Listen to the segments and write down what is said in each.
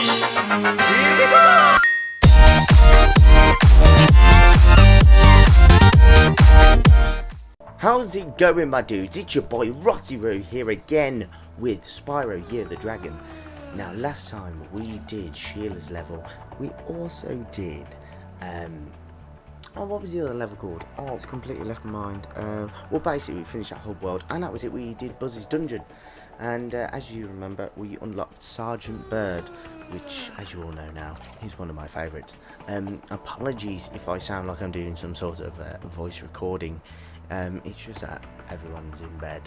Here we go! How's it going, my dudes? It's your boy RossiRoo here again with Spyro, yeah, the dragon. Now, last time we did Sheila's level. We also did, oh, what was the other level called? Oh, it's completely left my mind. Well, basically, we finished that hub world, and that was it. We did Buzz's dungeon. And as you remember, we unlocked Sergeant Bird, which, as you all know now, is one of my favourites. Apologies if I sound like I'm doing some sort of voice recording. It's just that everyone's in bed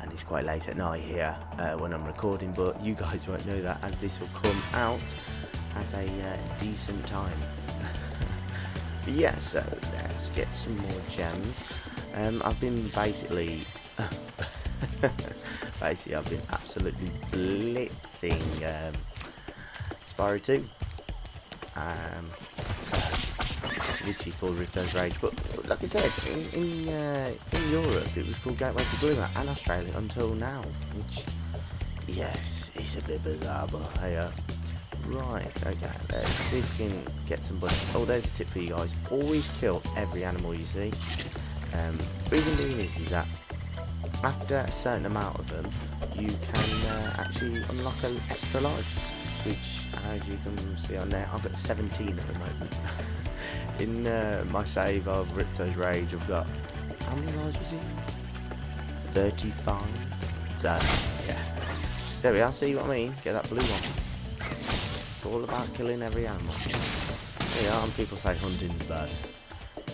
and it's quite late at night here when I'm recording, but you guys won't know that as this will come out at a decent time. But yeah, so let's get some more gems. I've been basically I've been absolutely blitzing Spyro 2. Literally called Ripto's Rage, but like I said, in Europe it was called Gateway to Glimmer, and Australia until now, which, yes, is a bit bizarre, but hey, right, okay, let's see if we can get some bunnies. Oh, there's a tip for you guys: always kill every animal you see. The reason being is that after a certain amount of them, you can actually unlock an extra life, which, as you can see on there, I've got 17 at the moment. In my save of Ripto's Rage, I've got, how many lives was it? 35. So, yeah. There we are, see what I mean? Get that blue one. It's all about killing every animal. There you are, and people say hunting's bad.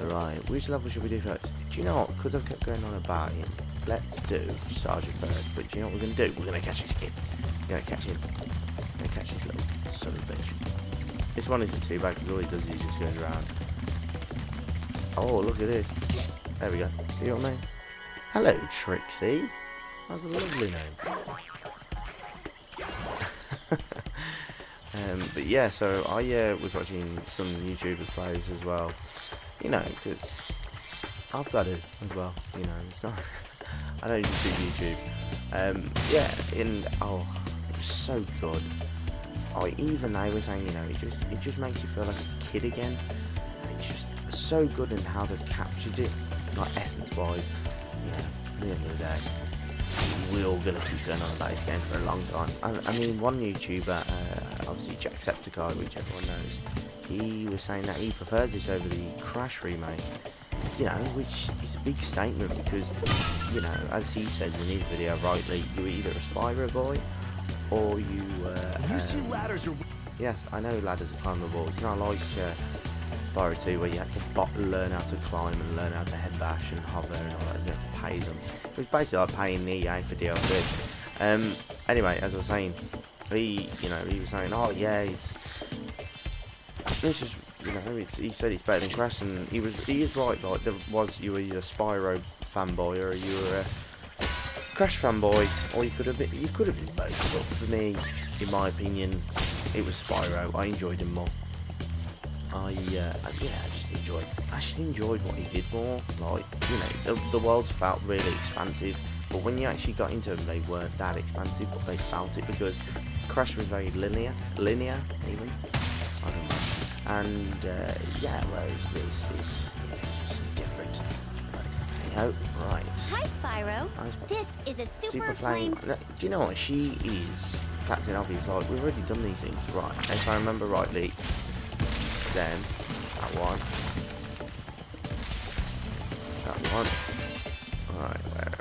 Right, which level should we do first? Do you know what? Because I've kept going on about him, let's do Sergeant Bird. But do you know what we're going to do? We're going to catch him. We're going to catch him. We're going to catch this little son of a bitch. This one isn't too bad because all he does is just goes around. Oh, look at this. There we go. See what I mean? Hello, Trixie. That's a lovely name. But yeah, so I was watching some YouTubers plays as well. You know, because I've got to as well. You know, it's not. I don't just do YouTube. Yeah, and oh, it was so good. Even they were saying, you know, it just makes you feel like a kid again, and it's just so good in how they've captured it, like essence wise. Yeah, at the end of the day, we're all gonna keep going on about this game for a long time. I mean, one YouTuber, obviously Jacksepticeye, which everyone knows, he was saying that he prefers this over the Crash remake. You know, which is a big statement because, you know, as he says in his video rightly, you're either a Spyro boy or you see ladders are... Yes, I know ladders are climbable. It's not like Spyro 2 where you have to learn how to climb and learn how to head bash and hover and all that, and you have to pay them. It was basically like paying EA for DLC. Anyway, as I was saying, he was saying, oh yeah, this is, you know, he said it's better than Crash, and he is right. Like, you were either a Spyro fanboy or you were a Crash fanboy, or you could have been both. But for me, in my opinion, it was Spyro. I enjoyed him more. I actually enjoyed what he did more. Like, you know, the worlds felt really expansive, but when you actually got into them, they weren't that expansive, but they felt it because Crash was very linear even. I don't know. And yeah, whereas this is just different. Hey-ho, right. Hi, Spyro. This is a super flame. Do you know what? She is Captain Obvious. Like, we've already done these things, right? If I remember rightly, then that one. Right, where?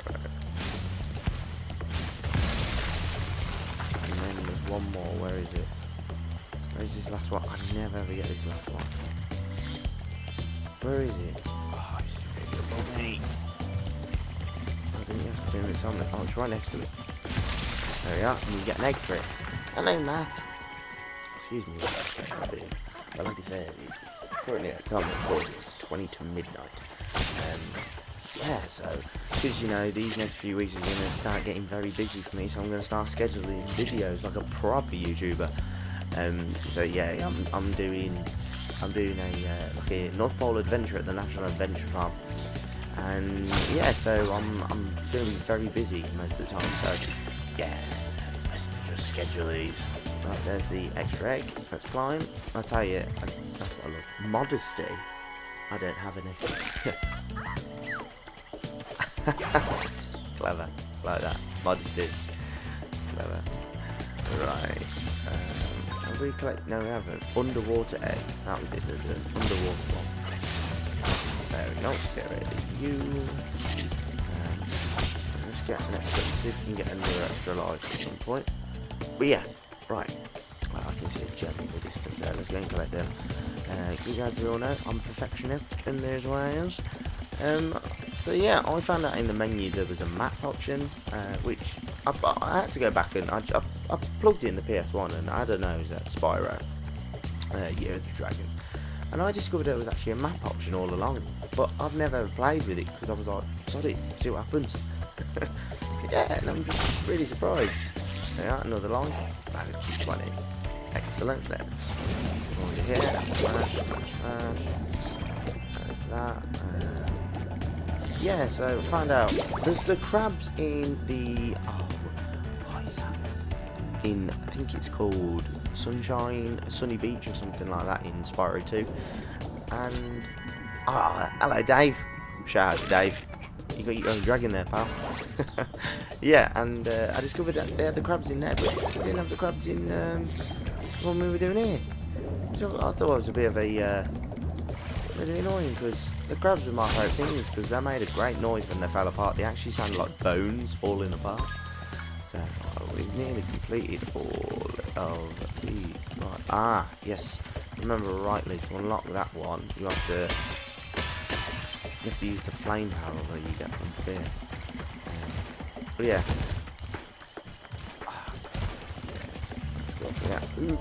And then there's one more. Where is it? Where's this last one? I never ever get this last one. Where is it? Oh, it's really above me. I didn't have to do it on the... Oh, it's right next to me. There we are, and you get an egg for it. Hello, Matt. Excuse me, but like I said, it's currently at time of recording, it's 20 to midnight. Yeah, so, because, you know, these next few weeks are going to start getting very busy for me, so I'm going to start scheduling videos like a proper YouTuber. So yeah, I'm doing like a North Pole adventure at the National Adventure Farm, and yeah, so I'm going to be very busy most of the time. So yeah, so it's best to just schedule these. Right, there's the extra egg. Let's climb. I tell you, that's what I love. Modesty. I don't have any. Clever, like that. Modesty. Clever. Right. Have we collected? No, we haven't. Underwater egg. That was it. There's an underwater one. There we go. Get rid of you. Let's get an extra. See if we can get another extra life at some point. But yeah, right. Well, I can see a gem in the distance there. Let's go and collect them. You guys all know I'm a perfectionist in those ways. So yeah, I found out in the menu there was a map option, which I had to go back and I plugged in the PS1 and I don't know, it was Spyro, Year of the Dragon, and I discovered there was actually a map option all along, but I've never played with it because I was like, sorry, see what happens. Yeah, and I'm just really surprised. Yeah, another line, 20. Excellent, let's go over here, smash, that. Yeah, so found out there's the crabs in the what is that? In I think it's called Sunny Beach or something like that in Spyro 2. And hello Dave. Shout out to Dave. You got your own dragon there, pal. Yeah, and I discovered that they had the crabs in there, but we didn't have the crabs in what we were doing here. So I thought it was a bit of a really annoying because the crabs were my favourite things because they made a great noise when they fell apart. They actually sounded like bones falling apart. So we've nearly completed all of these. Right. Yes. Remember rightly, to unlock that one, you have to use the flame power that you get from here. But yeah. Let's go for that. Ooh.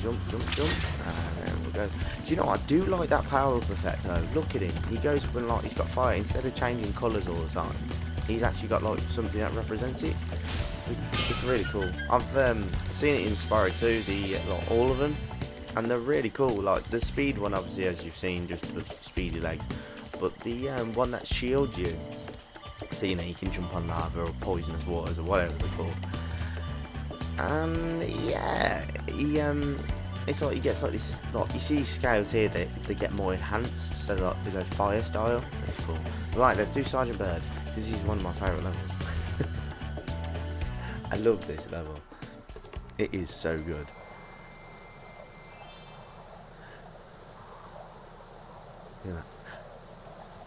Jump, and there we go. Do you know what? I do like that power-up effect though. Look at him. He goes up and like he's got fire. Instead of changing colours all the time, he's actually got like something that represents it. It's really cool. I've seen it in Spyro 2, like, all of them, and they're really cool. Like the speed one, obviously, as you've seen, just the speedy legs. But the one that shields you, so you know you can jump on lava or poisonous waters or whatever they're called. And yeah, it's like he gets like this. Like you see his scales here, they get more enhanced, so like they go fire style. That's cool. Right, let's do Sergeant Bird. This is one of my favourite levels. I love this level. It is so good. Yeah.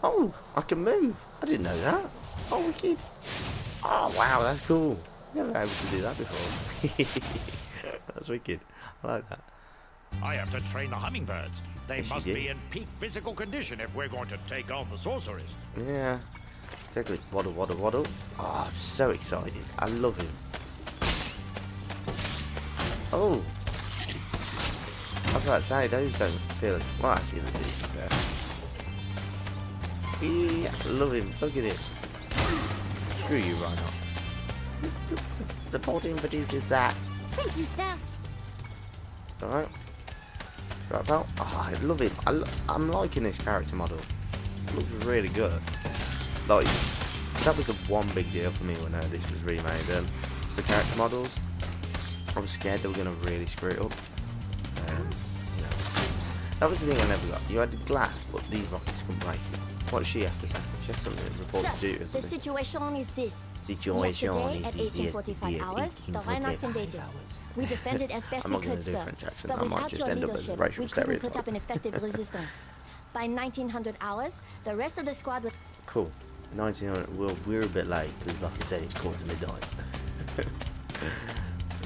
Oh, I can move. I didn't know that. Oh, wicked. Oh, wow, that's cool. Never been able to do that before. That's wicked. I like that. I have to train the hummingbirds. They must be in peak physical condition if we're going to take on the sorcerers. Yeah. Exactly. Waddle, waddle, waddle. Oh, I'm so excited. I love him. Oh. I was about to say, those don't feel as... Well, actually, they do. Yeah, I love him. Look at it. Screw you, Rhino. The protein produces that. Thank you, sir. Alright. Right, pal. Oh, I love him. I'm liking this character model. Looks really good. Like, that was the one big deal for me when this was remade. It's the character models. I was scared they were going to really screw it up. You know. That was the thing I never got. You had the glass, but these rockets couldn't break it. What does she have to say? She has something to report to do or something. The situation is this. Situation Yesterday is at this. 1845 hours, the Reignites invaded. We defended as best we could, sir. But without your leadership, we couldn't put up an effective resistance. By 1900 hours, the rest of the squad was... Cool. 1900. Well, we're a bit late because, like I said, it's 1:45.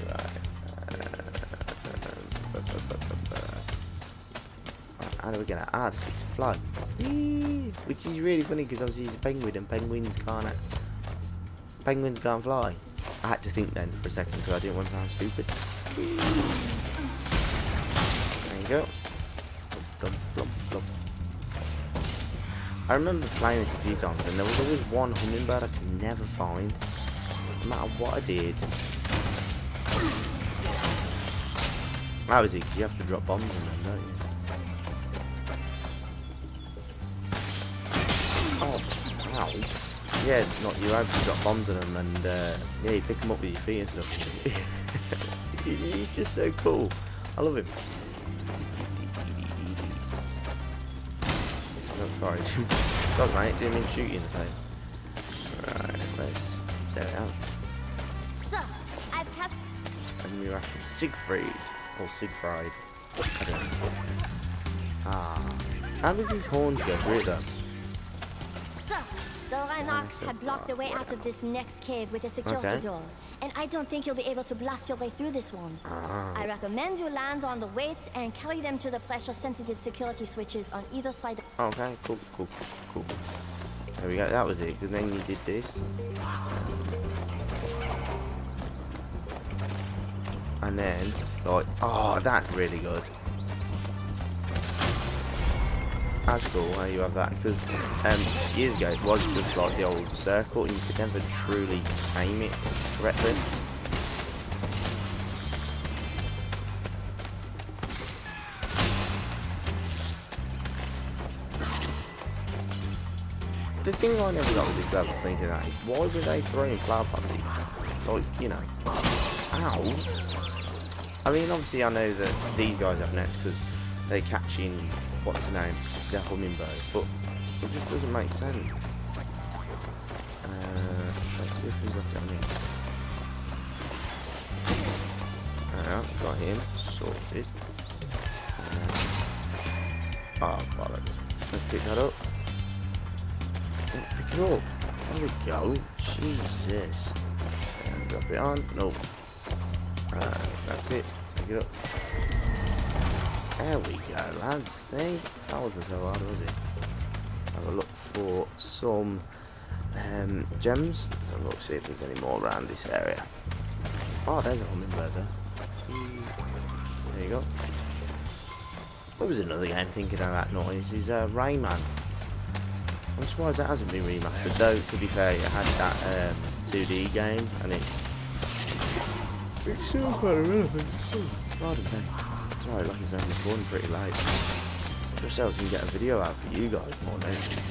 Right. How do we get out? Ah, this is to fly. Which is really funny because obviously he's a penguin and penguins can't fly. I had to think then for a second because I didn't want to sound stupid. There you go. Blum, blum, blum. I remember playing this a few times and there was always one hummingbird I could never find. No matter what I did. How is it? Because you have to drop bombs on them, don't you? Oh, ow. yeah, not you actually got bombs on them, and yeah, you pick them up with your feet and stuff. He's just so cool. I love him. Oh, sorry, God, mate, didn't mean to shoot you in the face. Right, let's there we are. So, I've kept. Enemy Russian Siegfried or Siegfried. I don't know. Ah, how does these horns go through them? So, the Reinhardt had blocked the way out of this next cave with a security door. And I don't think you'll be able to blast your way through this one. I recommend you land on the weights and carry them to the pressure-sensitive security switches on either side. Okay, cool. There we go, that was it, because then you did this. And then, like, oh, that's really good. That's cool how you have that, because years ago it was just like the old circle and you could never truly aim it correctly. The thing I never got with this level thinking that is, why were they throwing flower pots at you? Like, you know, ow. I mean, obviously I know that these guys have nets because they're catching, what's the name, the hummingbirds, but it just doesn't make sense. Let's see if we can look at him. Got him sorted. Oh, bollocks. Let's pick that up. Pick it up. There we go. Jesus. And drop it on. Nope. That's it. Pick it up. There we go, lads. See? That wasn't so hard, was it? Have a look for some gems. And look, see if there's any more around this area. Oh, there's a hummingbird there. There you go. What was another game thinking of that noise? Is Rayman. I'm surprised that hasn't been remastered, though. To be fair, it had that 2D game, and it's still quite irrelevant. Pardon me. Sorry, like I said, I'm recording pretty late. Just so I can get a video out for you guys more than anything.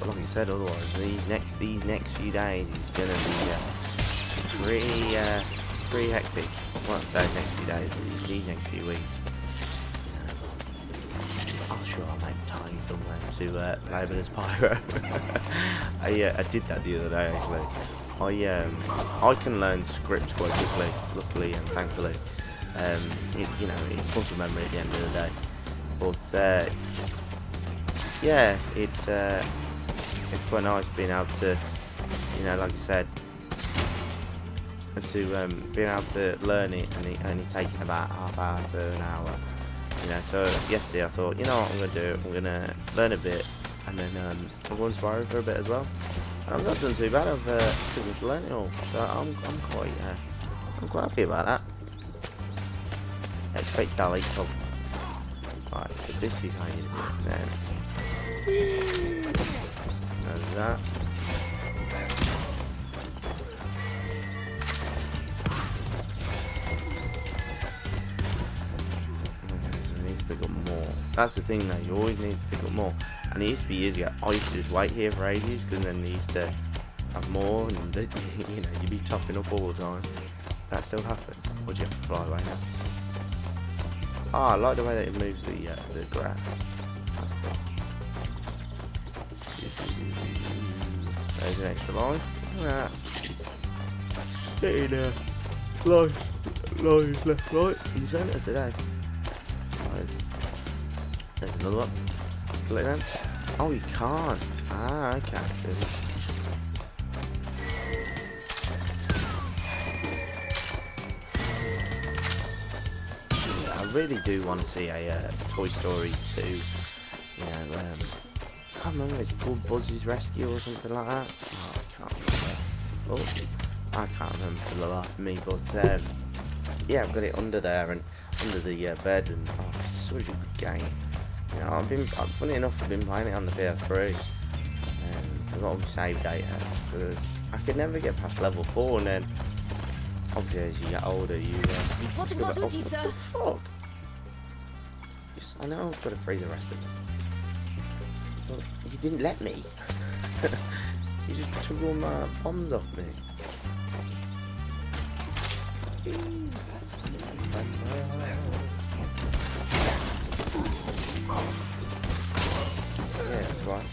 Like I said, otherwise these next few days is gonna be pretty hectic. Well, I say next few days, but these next few weeks. I'm sure I'll make time somewhere to play with Spyro. I did that the other day actually. I can learn scripts quite quickly, luckily and thankfully. You know, it's muscle memory at the end of the day. But yeah, it's quite nice being able to, you know, like I said, to being able to learn it and it only taking about half hour to an hour. You know, so yesterday I thought, you know what I'm gonna do? I'm gonna learn a bit and then I'll go on Spyro for a bit as well. I've not done too bad. I've pretty much learned it all, so I'm quite happy about that. Expect Dali top. Right, so this is how you do it then. There's that. Pick up more. That's the thing though, you always need to pick up more. And it used to be years ago, I used to just wait here for ages because then they used to have more and you know, you'd be topping up all the time. That still happen? Or do you have to fly away now? Ah, I like the way that it moves the grass. That's cool. There's an extra line. Look at that. Getting lines left, right in the centre today. There's another one. Click then. Oh, you can't. Ah, okay. Yeah, I really do want to see a Toy Story 2. You know, I can't remember. Is it called Buzz's Rescue or something like that? Oh, I can't remember. Oh, I can't remember for the life of me. But yeah, I've got it under there and under the bed, and oh, it's such a good game. You know, funny enough, I've been playing it on the PS3, and I've got all my save data because I could never get past level 4, and then obviously as you get older, you discover, what the fuck? Yes, I know I've got to free the rest of them. But you didn't let me. You just took all my bombs off me. Yeah, right.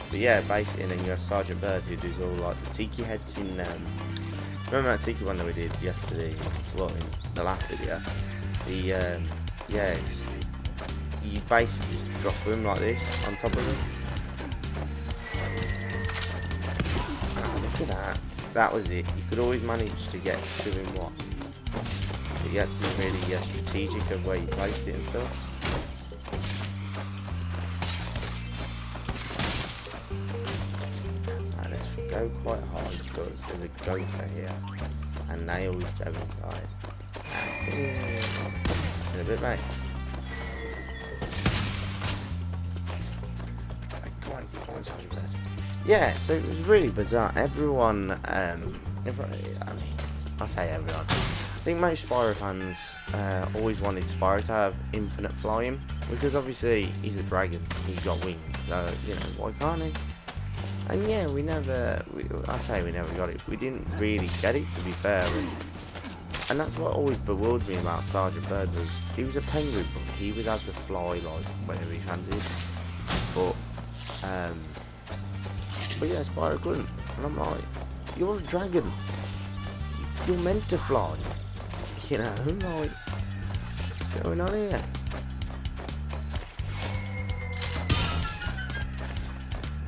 But yeah, basically, and then you have Sergeant Bird who does all like the tiki heads in. Remember that tiki one that we did yesterday? Well, in the last video. The yeah, you basically just drop them like this on top of them. Oh, look at that. That was it. You could always manage to get to him what. But you had to be really strategic of where you placed it and stuff. Now let's go quite hard because there's a gopher here. And they always go inside. In a bit, mate. Go on, Sergeant Bird. Yeah, so it was really bizarre. Everyone, I mean, I say everyone. I think most Spyro fans always wanted Spyro to have infinite flying because obviously he's a dragon, he's got wings, so you know why can't he? And yeah, we never got it. We didn't really get it, to be fair, and that's what always bewildered me about Sergeant Bird was he was a penguin, but he would have to fly like whenever he fancied. But yeah, Spyro couldn't, and I'm like, you're a dragon. You're meant to fly. You know, like, what's going on here?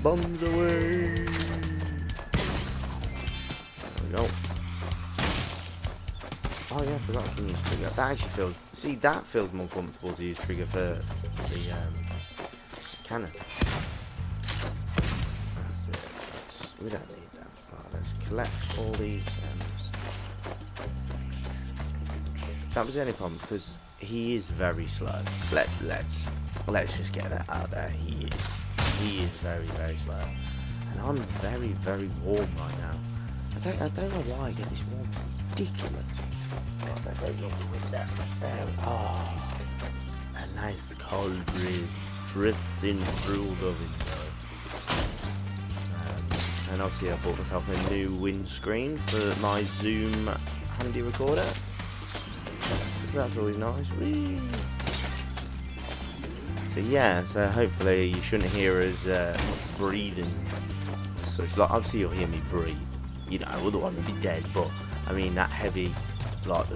Bombs away! There we go. Oh yeah, I forgot I can use trigger. That actually feels, see, that feels more comfortable to use trigger for the cannon. That's it. We don't need that. Right, let's collect all these gems. That was the only problem because he is very slow. Let's just get that out there. He is very, very slow, and I'm very, very warm right now. I don't know why I get this warm. Ridiculous. Oh, a nice cold breeze drifts in through the window. And obviously I bought myself a new windscreen for my Zoom handy recorder. So that's always nice. Whee! So yeah, so hopefully you shouldn't hear us breathing. So it's like, obviously you'll hear me breathe, you know, otherwise I'd be dead. But I mean that heavy, like,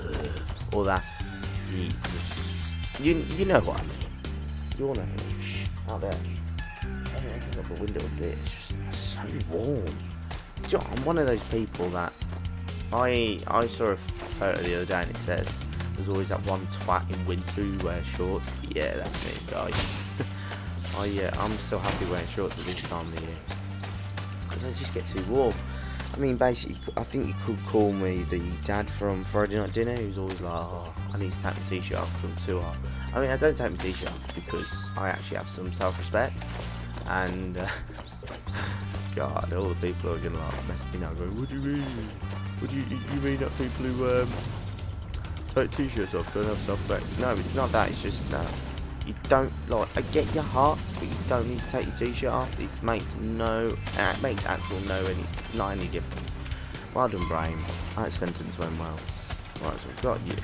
all that heat. You know what I mean. You all know. Shh, out there. I open up the window a bit. It's just so warm. Do you know, I'm one of those people that I saw a photo the other day and it says there's always that one twat in winter who wears shorts. Yeah, that's me, guys. I'm still happy wearing shorts at this time of the year because I just get too warm. I mean, basically, I think you could call me the dad from Friday Night Dinner who's always like, oh, I need to take my t-shirt off because I'm too hot. I mean, I don't take my t-shirt off because I actually have some self-respect, and God, all the people are gonna like mess me now, going, what do you mean? What do you mean that people who take t-shirts off don't have self-respect? No, it's not that. It's just you don't, like, I get your heart, but you don't need to take your t-shirt off. This makes not any difference. Well done, brain. That sentence went well. Right, so we've got you.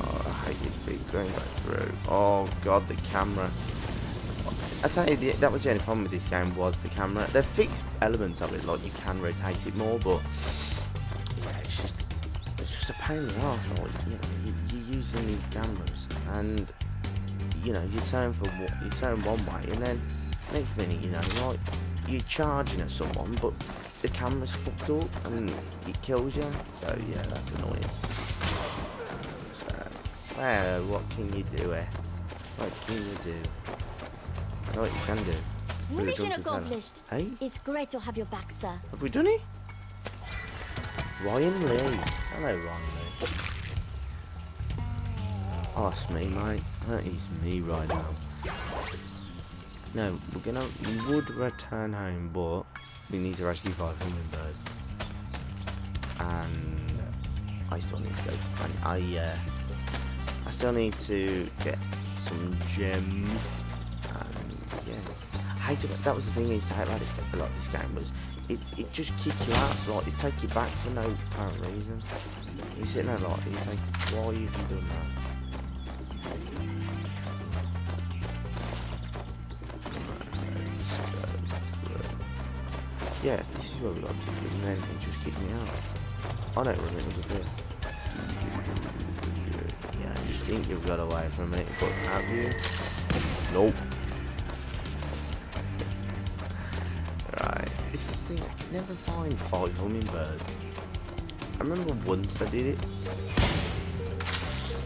Oh, I hate this beat going back through. Oh God, the camera. I tell you, that was the only problem with this game, was the camera. They've fixed elements of it, like you can rotate it more, but yeah, it's just a pain in the arse. Like, you know, you're using these cameras, and you know, you turn one way, and then next minute, you know, like you're charging at someone, but the camera's fucked up and it kills you. So yeah, that's annoying. So, well, what can you do, eh? What can you do? What you can do? Mission accomplished. Hey? It's great to have you back, sir. Have we done it? Ryan Lee. Hello, Ryan Lee. Oh, that's me, mate. That is me right now. No, we would return home, but we need to rescue 5 hummingbirds. And I still need to go. I still need to get some gems. And hate it. That was the thing I used to hate about this game was it just kicked you out, like it take you back for no apparent reason. You're sitting there like, you think, why have you done that? Yeah, this is where we got to do, and then it just kicked me out. I don't remember the bit. Yeah, you think you've got away from it, but have you? Nope. Right, this is the thing, I can never find 5 hummingbirds. I remember once I did it.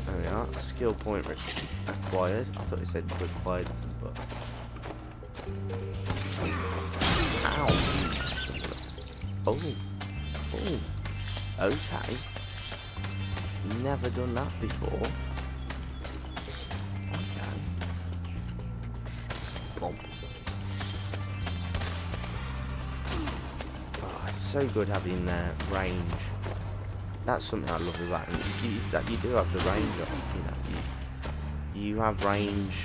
There we are, skill point acquired. I thought it said required, but... Ow! Oh. Oh. Okay. Never done that before. Okay. Boom. Oh, it's so good having range. That's something I love about it. Is that you do have the range of, you know, you have range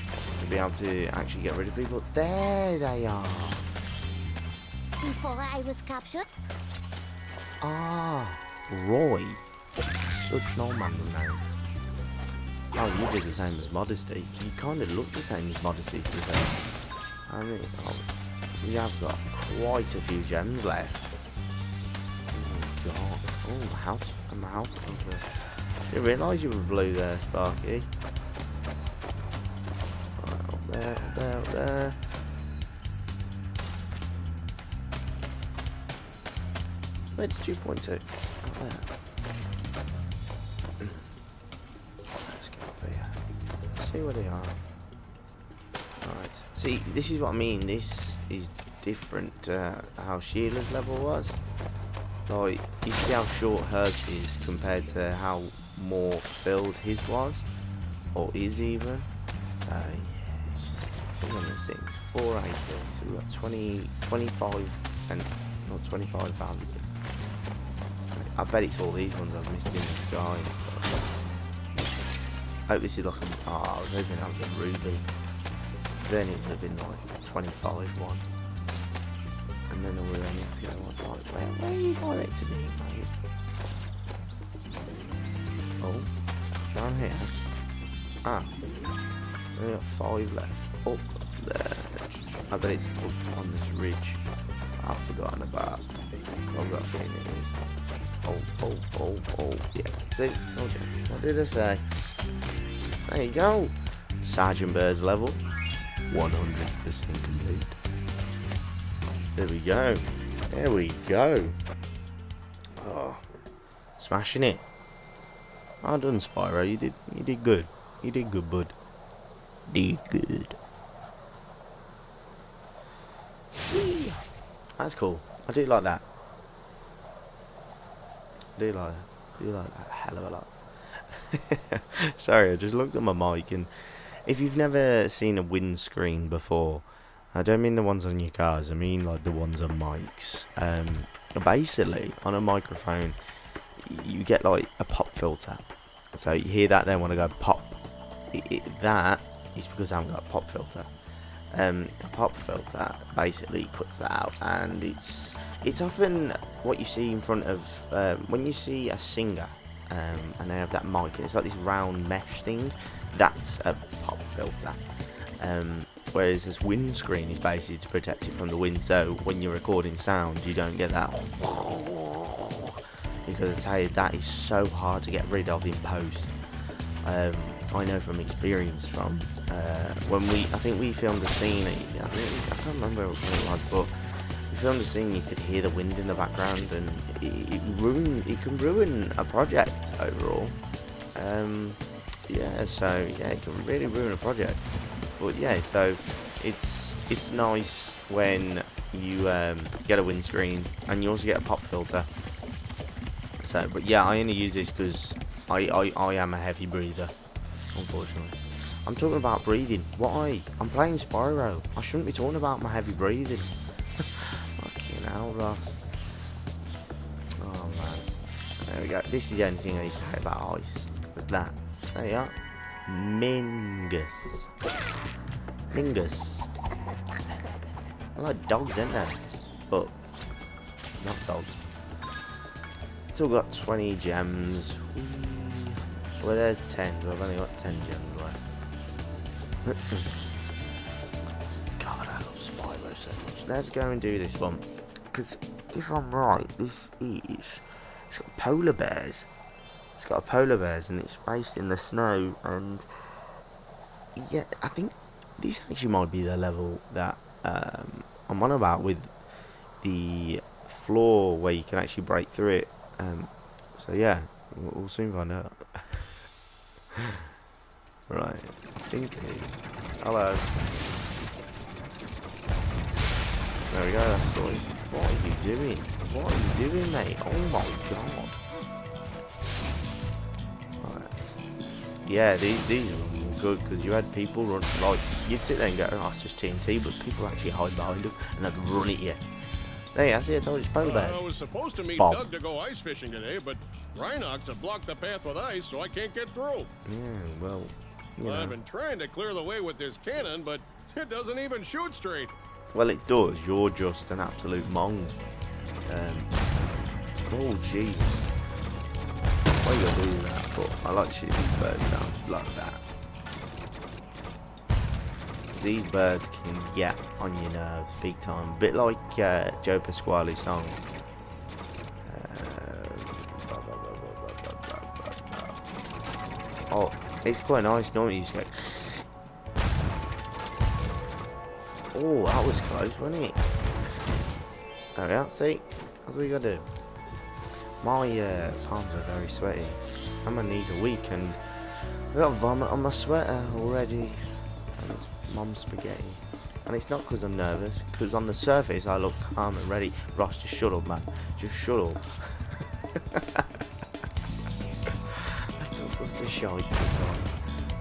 to be able to actually get rid of people. There they are. Before I was captured. Ah, Roy. Such an old man name. Oh, you did the same as Modesty. You kind of look the same as Modesty to be fair. I mean, we have got quite a few gems left. Oh god. Oh, my house. And my house. Didn't realise you were blue there, Sparky. Right, up there, up there, up there. Where did you point to? Up there. Let's get up here. See where they are. Right. See, this is what I mean. This is different to how Sheila's level was. Like, you see how short hers is compared to how more filled his was, or is even. So yeah, it's just one of those things. 480. So we've got 25%, not 25,000. I bet it's all these ones I've missed in the sky and stuff. I hope this is like a... Oh, I was hoping that was a ruby. Then it would have been like 25 one. And then we only have to go like, where are you directed me, mate? Oh, down here. Ah, we got 5 left. Up there. I bet it's up on this ridge. I've forgotten about. I've got a feeling it is. Oh, yeah. See, what did I say? There you go. Sergeant Bird's level. 100% complete. There we go. There we go. Oh, smashing it. Well done, Spyro. You did good. You did good, bud. Did good. That's cool. I do like that. Do like that a hell of a lot. Sorry, I just looked at my mic, and if you've never seen a windscreen before, I don't mean the ones on your cars, I mean like the ones on mics. Basically, on a microphone, you get like a pop filter. So you hear that, then want to go pop. That is because I haven't got a pop filter. A pop filter basically cuts that out, and it's often what you see in front of when you see a singer and they have that mic, and it's like this round mesh thing. That's a pop filter. Whereas this windscreen is basically to protect it from the wind, so when you're recording sound you don't get that, because I tell you, that is so hard to get rid of in post. I know from experience from when I think we filmed a scene, I can't remember what it was, but we filmed a scene, you could hear the wind in the background, and it can ruin a project overall. Yeah, so yeah, it can really ruin a project. But yeah, so it's nice when you get a windscreen, and you also get a pop filter. So, but yeah, I only use this because I am a heavy breather, unfortunately. I'm talking about breathing. Why? I'm playing Spyro. I shouldn't be talking about my heavy breathing. Fucking hell, Ross. Oh man. There we go. This is the only thing I used to hate about ice. Was that. There you are. Mingus. I like dogs, ain't there? But not dogs. Still got 20 gems. Whee. Well, there's 10. So I've only got 10 gems left. God, I love Spyro so much. Let's go and do this one. Because if I'm right, this is... It's got polar bears. It's got a polar bears and it's based in the snow. And yeah, I think this actually might be the level that I'm on about, with the floor where you can actually break through it. So yeah, we'll soon find out. Right, Dinky. Hello. There we go, that's all. What are you doing? What are you doing, mate? Oh my god. Right. Yeah, these are good, because you had people run, like, you'd sit there and go, oh, it's just TNT, but people actually hide behind them and they'd run at you. Hey, I see, I told you, it's polar bears. I was supposed to meet Bob. Doug to go ice fishing today, but Rhinox have blocked the path with ice, so I can't get through. Yeah, well, you know. I've been trying to clear the way with this cannon, but it doesn't even shoot straight. Well, it does. You're just an absolute mong. Oh, Jesus. Why you gotta do that? But I like shooting these birds down like that. These birds can get on your nerves big time. A bit like Joe Pasquale's song. Oh, it's quite nice. Normally you just go... Oh, that was close, wasn't it? There we are. See? That's what you gotta do. My palms are very sweaty. And my knees are weak, and I got vomit on my sweater already. And it's mom's spaghetti. And it's not because I'm nervous, because on the surface I look calm and ready. Ross, just shut up, man. Just shut up. That's a shite sometimes.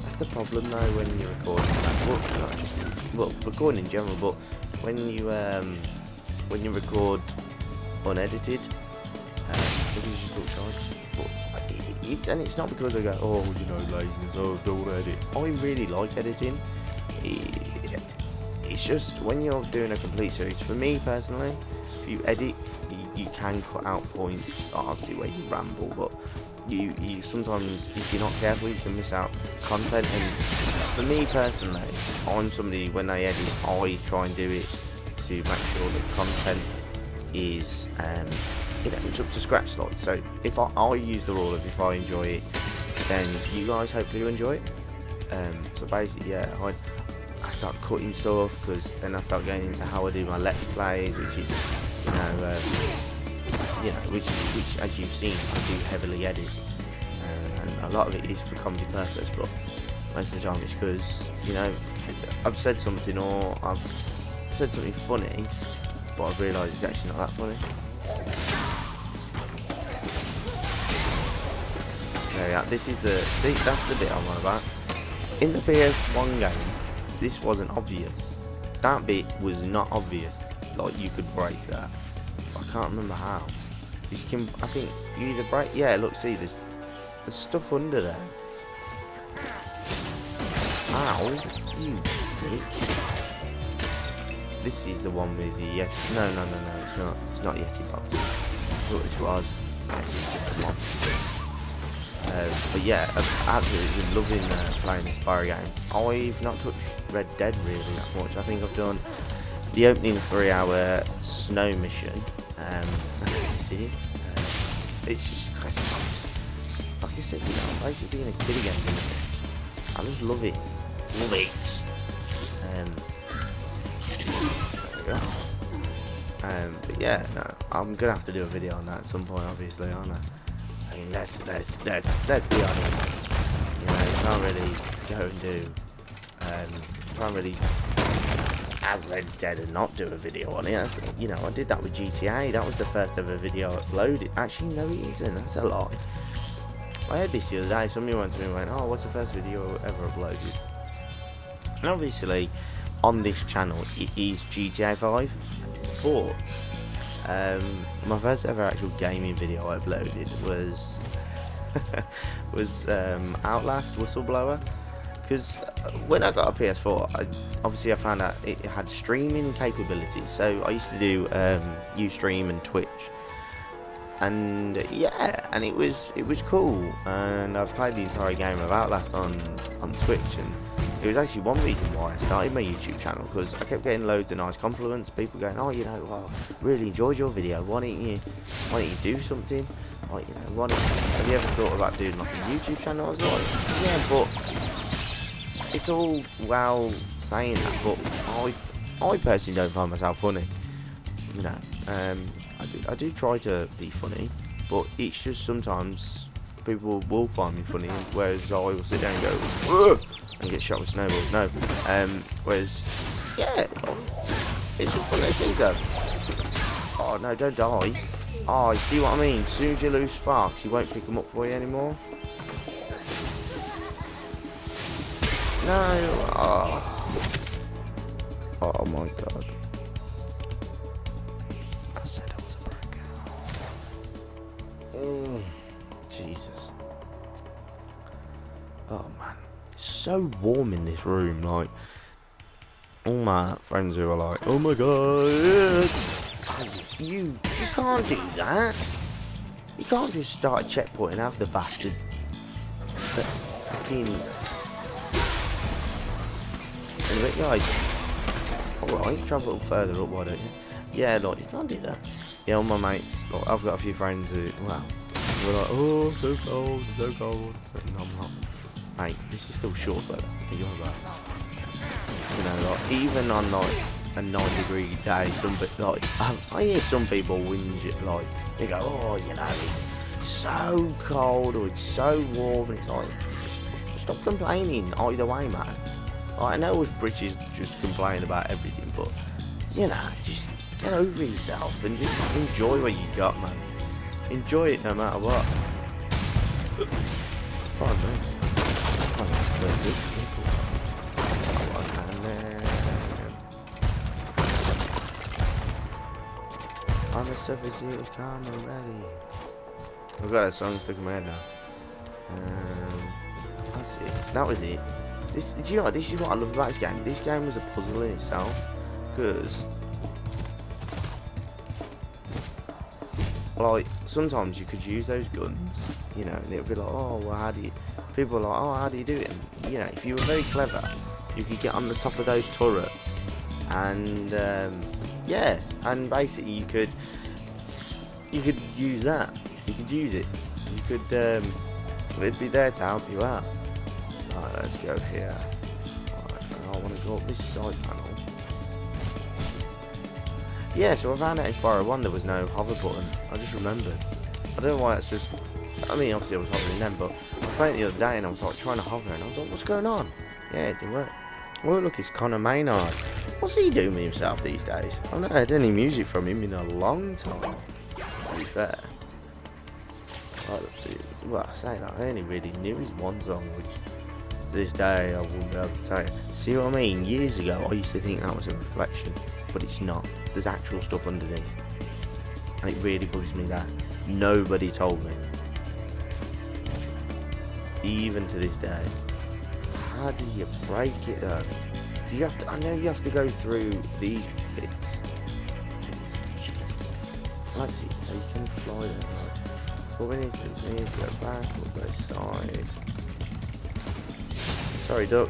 That's the problem though when you're recording. Well, not just, well, recording in general, but when you record unedited, because you talk shite. But it's not because I go, oh, you know, laziness, oh, don't edit. I really like editing. It's just when you're doing a complete series, for me personally, if you edit, you can cut out points, obviously, where you ramble, but you sometimes, if you're not careful, you can miss out content. And for me personally, I'm somebody, when I edit, I try and do it to make sure that content is it's up to scratch. Like, so if I use the rule of, if I enjoy it, then you guys hopefully will enjoy it. So basically, yeah, I start cutting stuff, because then I start getting into how I do my let's plays, which is, which as you've seen, I do heavily edit, and a lot of it is for comedy purpose, but most of the time it's because, I've said something, or I've said something funny, but I've realised it's actually not that funny. There we are. That's the bit I'm on about. In the PS1 game, this wasn't obvious. That bit was not obvious. Like, you could break that. I can't remember how. You can, I think you either break. Yeah, look, see, there's stuff under there. Ow, you dick. This is the one with the Yeti. No, it's not. It's not Yeti box. I thought this was. This is just a monster. But yeah, I've absolutely been loving playing the Spyro game. I've not touched Red Dead really that much. I think I've done the opening 3-hour snow mission. See, it's just quest box. Like I said, I'm basically being a kid again. I just love it. Love it. There we go. But yeah, no, I'm gonna have to do a video on that at some point, obviously, aren't I? I mean, let's be honest. You can't really go and do. Can't really have Red Dead and not do a video on it. I did that with GTA. That was the first ever video I uploaded. Actually, no, it isn't. That's a lie. I heard this the other day. Somebody went to me and went, "Oh, what's the first video ever uploaded?" And obviously, on this channel, it is GTA 5. But my first ever actual gaming video I uploaded was Outlast Whistleblower, because when I got a PS4, obviously I found out it had streaming capabilities. So I used to do Ustream and Twitch, and yeah, and it was cool. And I played the entire game of Outlast on Twitch, and it was actually one reason why I started my YouTube channel, because I kept getting loads of nice compliments. People going, oh, you know, well, really enjoyed your video. Why don't you do something? Like, you know, have you ever thought about doing like a YouTube channel? I was like, yeah, but it's all well saying that, but I personally don't find myself funny. You know, I do try to be funny, but it's just sometimes people will find me funny, whereas I will sit down and go, ugh, and get shot with snowballs. No, whereas, yeah, it's just one of those things though. Oh no, don't die. Oh, you see what I mean? As soon as you lose sparks, you won't pick them up for you anymore. No. Oh my god. I said I was a broken. Jesus. Oh man. It's so warm in this room. Like, all my friends who are like, oh my god. You can't do that. You can't just start checkpointing after the bastard. Fucking. Anyway, guys. Alright, travel a little further up, why don't you? Yeah, like, you can't do that. Yeah, all my mates, like, I've got a few friends who, well, we're like, oh, so cold, so cold. But no, I'm not. Mate, this is still short, but you're right. You know, like, even on, like, a 9-degree day, like, I hear some people whinge it, like, they go, oh, you know, it's so cold, or it's so warm, and it's like, stop complaining either way, man. Like, I know us British just complain about everything, but, you know, just get over yourself, and just enjoy what you got, man. Enjoy it no matter what. Fine, man. I'm the stuff is here, calm and ready. I've got that song stuck in my head now. That's it. That was it. Do you know what? This is what I love about this game. This game was a puzzle in itself, because, like, sometimes you could use those guns, you know, and it would be like, oh, well, how do you? People are like, oh, how do you do it? And, you know, if you were very clever, you could get on the top of those turrets, and yeah, and basically you could use that. You could use it. You could it'd be there to help you out. Right, let's go here. Right, I want to go up this side panel. Yeah, so I found out in Spyro 1 there was no hover button. I just remembered. I don't know why that's just. I mean, obviously I was hovering then, but I was playing it the other day and I was like trying to hover and I was like, what's going on? Yeah, it didn't work. Oh, look, it's Connor Maynard. What's he doing with himself these days? I've not heard any music from him in a long time, to be fair. Well, I say that, I only really knew his one song, which to this day I wouldn't be able to tell you. See what I mean? Years ago I used to think that was a reflection, but it's not. There's actual stuff underneath. And it really bugs me that nobody told me. Even to this day. How do you break it though? You have to, I know you have to go through these bits. Let's see, so you can fly there, right? What we need to do is we need to go back, we'll go side. Sorry, duck.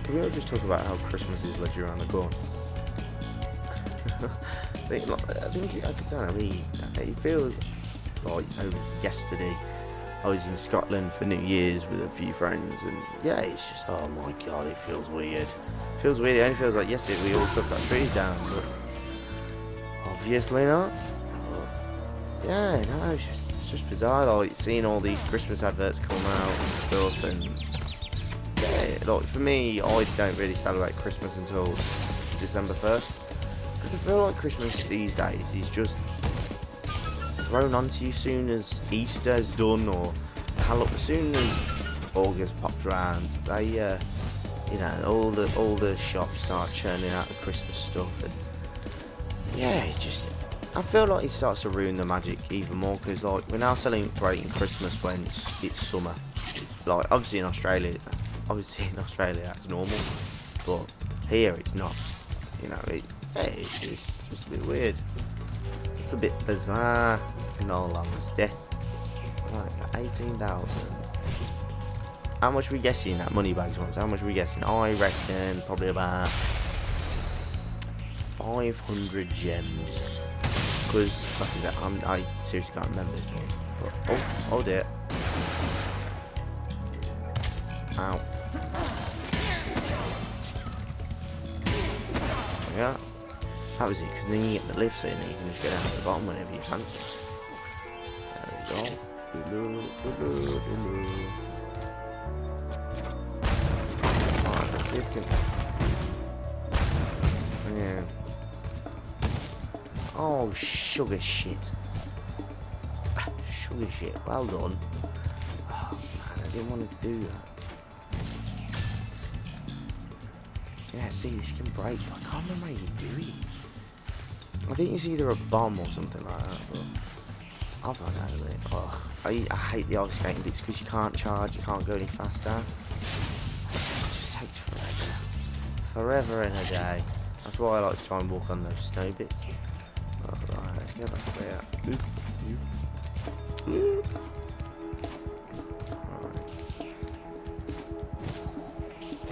Can we all just talk about how Christmas is literally around the corner? I think, I don't know, it feels like yesterday I was in Scotland for New Year's with a few friends, and yeah, it's just, oh my god, it feels weird. It feels weird. It only feels like yesterday we all took our trees down, but obviously not. Yeah, no, it's just bizarre, like seeing all these Christmas adverts come out and stuff, and yeah, like for me, I don't really celebrate Christmas until December 1st, because I feel like Christmas these days is just thrown onto you soon as Easter's done, or as soon as August pops around, they you know, all the shops start churning out the Christmas stuff, and yeah, it's just, I feel like it starts to ruin the magic even more because like we're now celebrating Christmas when it's summer. Like obviously in Australia that's normal, but here it's not. You know, it's just a bit weird, just a bit bizarre in all honesty. Right, 18,000. How much are we guessing that money bags ones? How much are we guessing? I reckon probably about 500 gems. Because like I said, I seriously can't remember this one. But, oh dear. Ow. Yeah. That was it, because then you get the lift so you can just go down to the bottom whenever you fancy. There we go. Alright, let's see if we can... Yeah. Oh, sugar shit. Sugar shit. Well done. Oh, man, I didn't want to do that. Yeah, see, this can break. I can't remember how you do it. I think it's either a bomb or something like that, but I'll find out of it. Oh, I hate the ice skating bits because you can't charge, you can't go any faster. It just takes forever. Forever and a day. That's why I like to try and walk on those snow bits. Alright, let's go back there. Alright.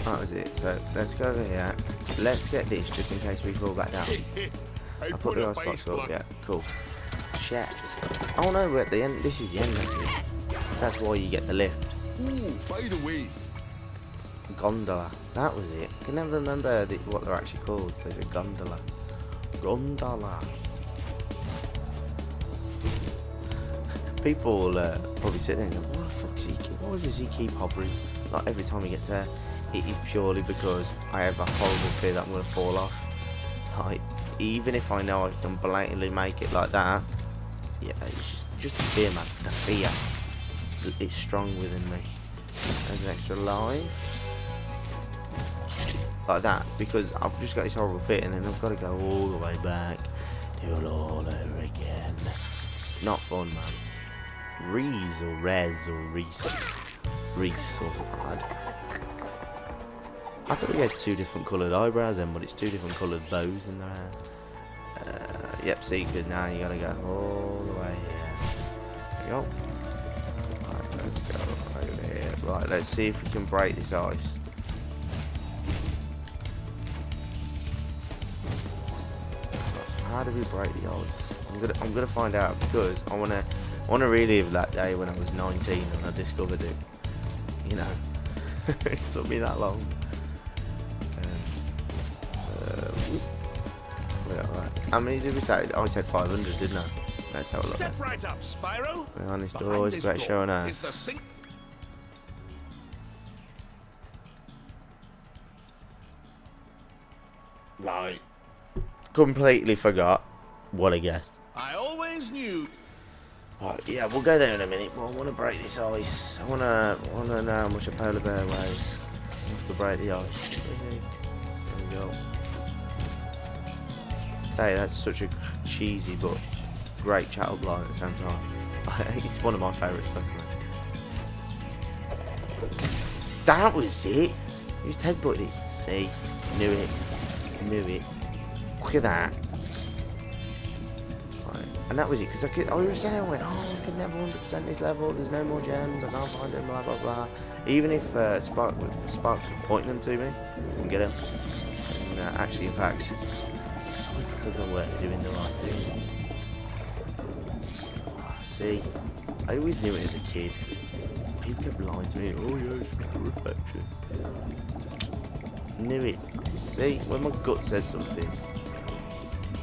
That was it. So let's go over here. Let's get this just in case we fall back down. I put the ice box up. Yeah, cool. Shit. Oh no, we're at the end. This is the end. That's why you get the lift. Ooh, by the way. Gondola. That was it. I can never remember what they're actually called. There's a gondola. Gondola. People probably sit there and go, what the fuck is he keep? Why does he keep hovering? Like every time he gets there, it is purely because I have a horrible fear that I'm going to fall off. Like, even if I know I can blatantly make it like that, yeah, it's just the fear, man. The fear. It's strong within me. There's an extra life. Like that, because I've just got this horrible fear and then I've got to go all the way back, do it all over again. Not fun, man. Reese or Rez or Reese or something. I thought we had two different coloured eyebrows then, but it's two different coloured bows in their hair. Yep, see, because now you gotta go all the way here. There you go. Right, let's go over here. Right, let's see if we can break this ice. How do we break the ice? I'm gonna find out because I wanna relive that day when I was 19 and I discovered it. You know, it took me that long. How many did we say? I said 500, didn't I? Let's have a look. Step right up, Spyro. Behind this door is great showing us. Like, completely forgot what I guessed. I always knew. Right, yeah, we'll go there in a minute, but I want to break this ice. I want to know how much a polar bear weighs. I have to break the ice. There we go. Hey, that's such a cheesy but great chattel blind at the same time. It's one of my favourites, personally. That was it. Just headbutted it. See, knew it. Knew it. Look at that. Right. And that was it, because I was saying, I went, oh, I can never 100% this level. There's no more gems. I can't find them. Blah blah blah. Even if Sparks were pointing them to me, I couldn't get them. And actually, in fact. Because I weren't doing the right thing. Oh, see, I always knew it as a kid. People kept lying to me. Oh yeah, it's just a reflection. Knew it. See, when my gut says something,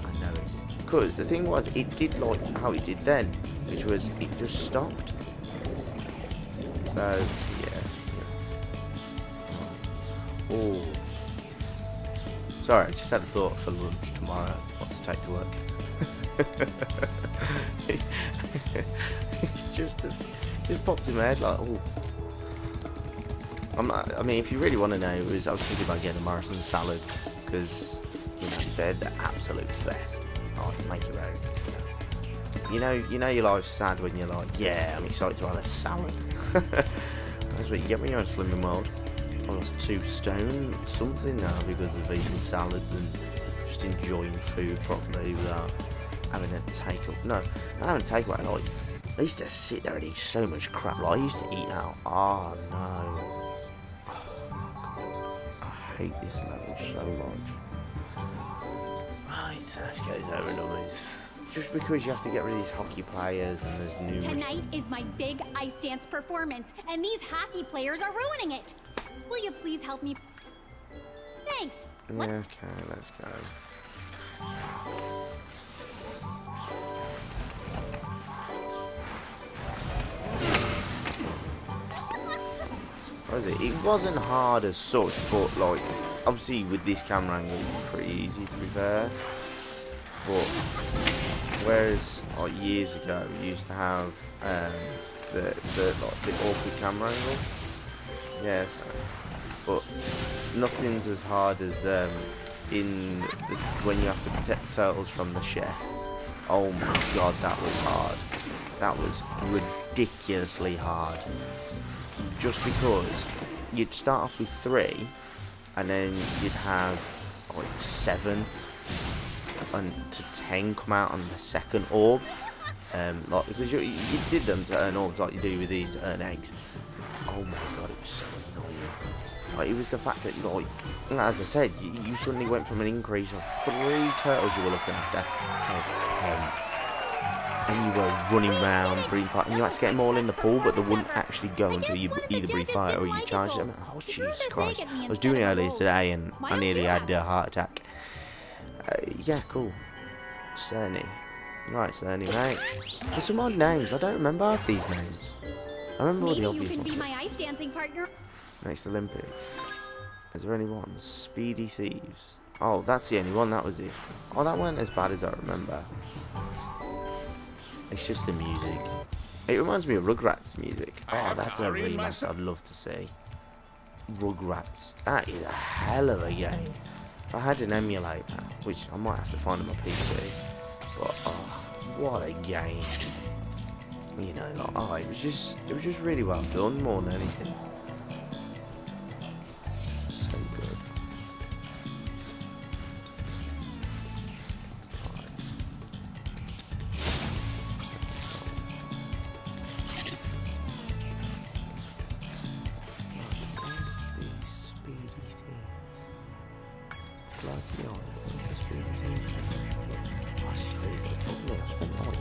I know it. Because the thing was, it did like how it did then, which was it just stopped. So yeah. Oh. Sorry, I just had a thought for lunch tomorrow. What to take to work. just popped in my head like, oh. I mean, if you really want to know, I was thinking about getting a Morrison's salad because, you know, they're the absolute best. Oh, make your own. You know your life's sad when you're like, yeah, I'm excited to have a salad. That's what you get when you're on Slimming World. I lost 2 stone something now because of eating salads and just enjoying food properly without having a take-up. No, not having a take-away. Like, I used to sit there and eat so much crap. Like, I used to eat out. Oh no. I hate this level so much. Right, so let's get this over and done with. Just because you have to get rid of these hockey players and there's new... Tonight is my big ice dance performance, and these hockey players are ruining it. Will you please help me? Thanks. Yeah, okay, let's go. What was it? It wasn't hard as such, but like, obviously with this camera angle it's pretty easy to be fair. But whereas like years ago we used to have the awkward camera angle. Yeah, so, but nothing's as hard as when you have to protect the turtles from the chef. Oh my god, that was hard. That was ridiculously hard. Just because you'd start off with 3 and then you'd have like 7 to 10 come out on the second orb, like because you did them to earn orbs like you do with these to earn eggs. Oh my god, it was so annoying. Like, it was the fact that, like, as I said, you suddenly went from an increase of 3 turtles you were looking after to 10. And you were running around, breathing fire, and you had to get them all in the pool, but they wouldn't actually go until you either breathe fire or you charge them. Oh, Jesus Christ. I was doing it earlier today and I nearly had a heart attack. Yeah, cool. Cerny. Right, Cerny, mate. There's some odd names. I don't remember half these names. I remember all the obvious ones. Maybe you can be my ice dancing partner. Next Olympics. Is there any ones? Speedy Thieves. Oh, that's the only one. That was it. Oh, that weren't as bad as I remember. It's just the music. It reminds me of Rugrats music. Oh, that's a remaster I'd love to see. Rugrats. That is a hell of a game. If I had an emulator, which I might have to find on my PC, but oh, what a game. You know, like, oh, it was just really well done more than anything. So good.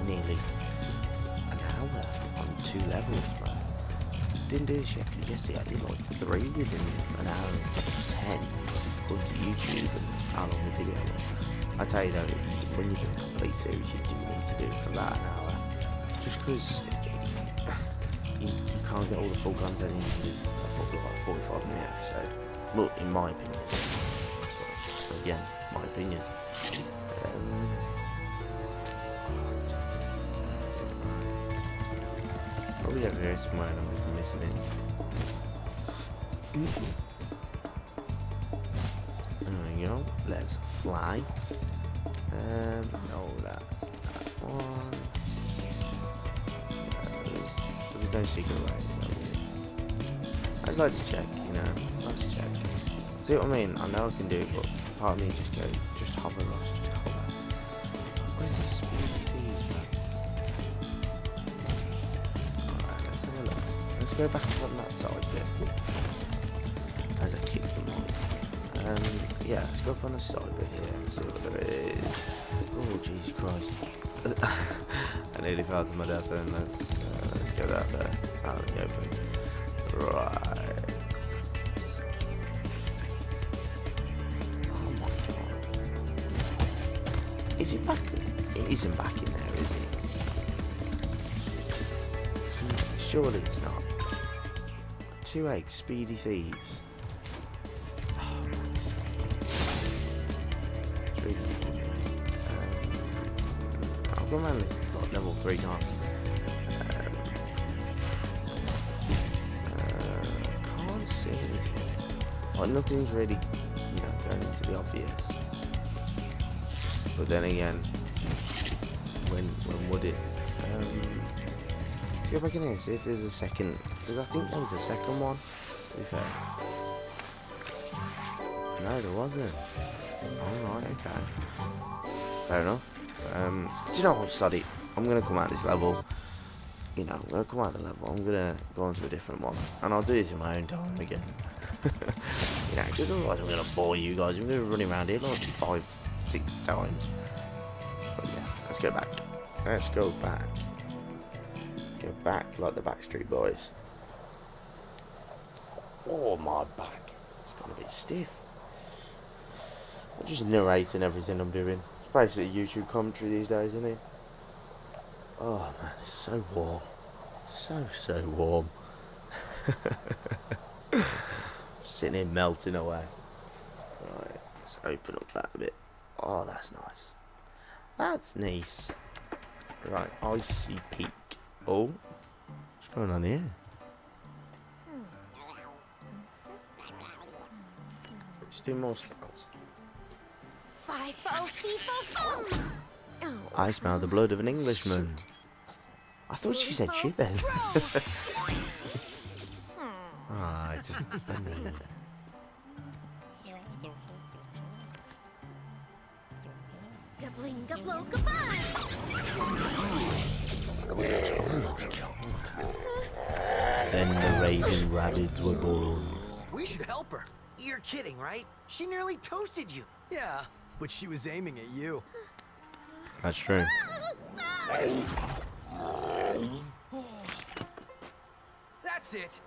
Nearly an hour on 2 levels, man. Didn't do this yesterday. I did like 3 within an hour and 10. Going to YouTube and how long the video was. I tell you though, when you do a complete series, you do need to do it for about an hour. Just because you can't get all the full content in with a 45-minute episode. Well, in my opinion. But again, my opinion. Probably over here somewhere and I'm just missing it. There we go. Let's fly. No, that's that one. There's no secret ways. I'd like to check, you know. Let's check. See what I mean? I know I can do it, but part of me just hover, Ross. Just hover. Where's this Speedy Thieves, man? Let's go back up on that side bit as I kick them on. Yeah, let's go up on the side bit here and see what there is. Oh, Jesus Christ. I nearly fell to my death and let's go that there. Out in the open. Right. Oh my god. Is it back? It isn't back in there, is it? Surely it's not. 2 eggs, Speedy Thieves. Oh, man, it's really good. I've gone around this like, level 3 times. Can't see anything. Like, nothing's really, you know, going into the obvious. But then again, when would it? Go back in here, see if there's a second. Because I think there was a second one. To be fair. No, there wasn't. Alright, okay. Fair enough. Do you know what, Soddy? I'm gonna come out this level. You know, I'm gonna come out the level. I'm gonna go on to a different one. And I'll do this in my own time again. You know, because otherwise I'm gonna bore you guys. I'm gonna run around here like 5, 6 times. But yeah, let's go back. Let's go back. Go back like the Backstreet Boys. Oh, my back. It's gonna be stiff. I'm just narrating everything I'm doing. It's basically YouTube commentary these days, isn't it? Oh man, it's so warm. So warm. Sitting here melting away. Right, let's open up that a bit. Oh, that's nice. That's nice. Right, Icy Peak. Oh, what's going on here? Let's do more spells. I smell the blood of an Englishman. I thought she said shit then. Ah, it's funny. Then the raving rabbits were born. We should help her. You're kidding, right? She nearly toasted you. Yeah, but she was aiming at you. That's true. That's it.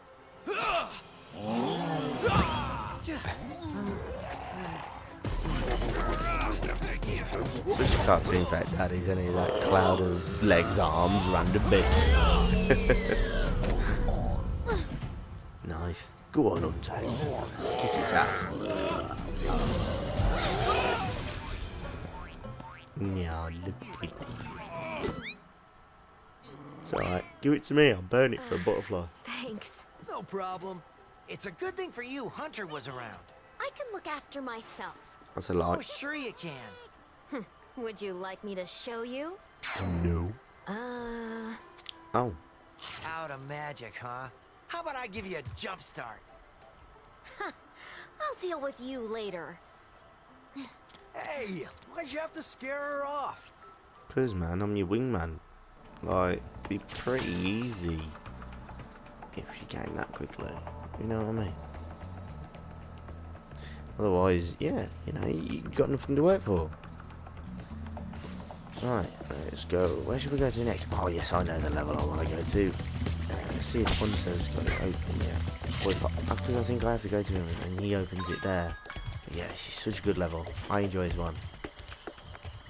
Such a cartoon fact, that isn't he? That cloud of legs, arms, random bits. Nice. Go on, Untamed. Kick his ass. Yeah, look pretty. It's alright. Give it to me. I'll burn it for a butterfly. Thanks. No problem. It's a good thing for you Hunter was around. I can look after myself. That's a lie. Oh, sure you can. Would you like me to show you? No. Oh. Out of magic, huh? How about I give you a jump start? I'll deal with you later. Hey, why'd you have to scare her off? 'Cause man, I'm your wingman. Like, be pretty easy if you came that quickly. You know what I mean? Otherwise, yeah, you know, you got nothing to work for. Right, let's go. Where should we go to next? Oh yes, I know the level I want to go to. Let's see if Hunter's got it open yet. Because I think I have to go to him and he opens it there. But yeah, this is such a good level. I enjoy this one.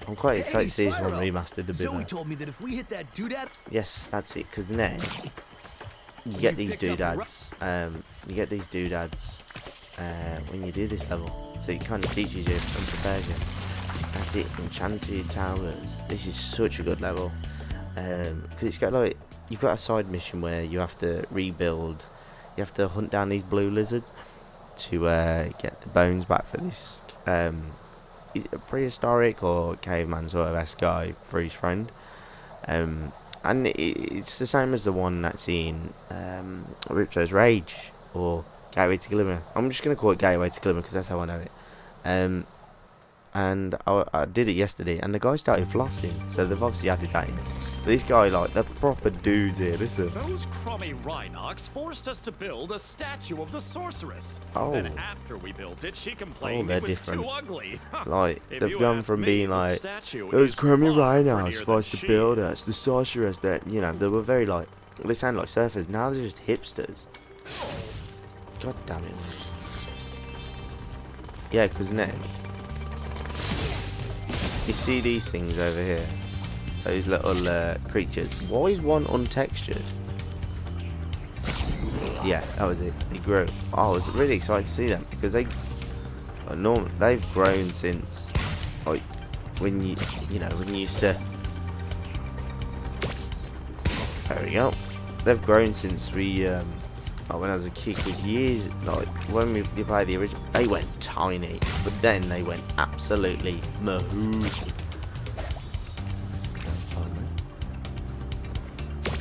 I'm quite excited to see this one remastered a bit. Zoe told me that if we hit that doodad. Yes, that's it. Because then you get these doodads. You get these doodads when you do this level. So it kind of teaches you and prepares you. That's it. Enchanted Towers. This is such a good level. Because it's got like, you've got a side mission where you have to rebuild. You have to hunt down these blue lizards to get the bones back for this prehistoric or caveman sort of esque guy for his friend. And it's the same as the one that's in Ripto's Rage or Gateway to Glimmer. I'm just going to call it Gateway to Glimmer because that's how I know it. And I did it yesterday, and the guy started flossing, so they've obviously added that in. But this guy, like, they're proper dudes here, listen. Those crummy Rhinox forced us to build a statue of the sorceress. Oh. Then after we built it, she complained they're it was different. too ugly. Like, If they've you gone ask from me, being the like, statue those is crummy far rhinos prettier supposed than to she build is. us, the sorceress that, you know, they were very like, they sound like surfers, now they're just hipsters. God damn it. Yeah, because next, you see these things over here, those little creatures. Why is one untextured? Yeah, that was it. They grew. Oh, I was really excited to see them because they've grown since, like, when you know, when you used to. There we go. They've grown since we, when I was a kid. Because years, like when we played the original, they went tiny, but then they went absolutely mahoot.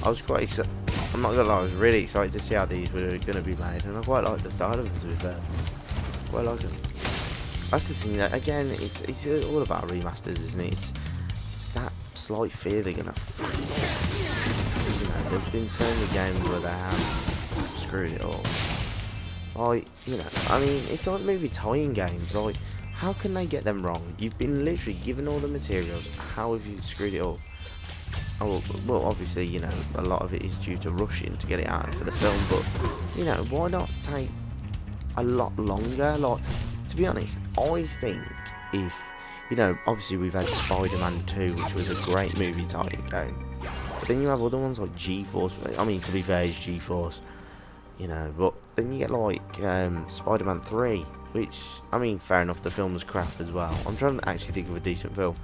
I was quite excited. I'm not gonna lie, I was really excited to see how these were gonna be made, and I quite like the style of them, to be fair. Quite like them. That's the thing. That again, it's all about remasters, isn't it? It's that slight fear they're gonna. You know, there's been so many games where they have screwed it all. Like, you know, I mean, it's like movie tie-in games. Like, how can they get them wrong? You've been literally given all the materials. How have you screwed it all? Oh, well, obviously, you know, a lot of it is due to rushing to get it out for the film, but, you know, why not take a lot longer? Like, to be honest, I think if, you know, obviously we've had Spider-Man 2, which was a great movie tie-in game, but then you have other ones like G-Force. I mean, to be fair, it's G-Force, you know, but then you get like Spider-Man 3, which, I mean, fair enough, the film was crap as well. I'm trying to actually think of a decent film,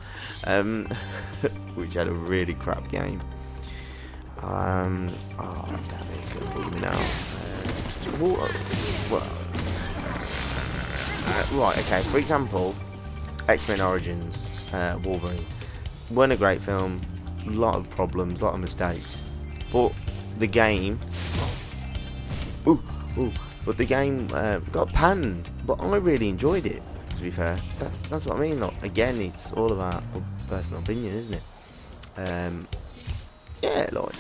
which had a really crap game. Oh, damn it, it's going to beat me now. Right, okay, for example, X-Men Origins, Wolverine. Weren't a great film, a lot of problems, a lot of mistakes, but the game... But the game got panned, but I really enjoyed it, to be fair. That's what I mean. Like, again, it's all about personal opinion, isn't it? Yeah, like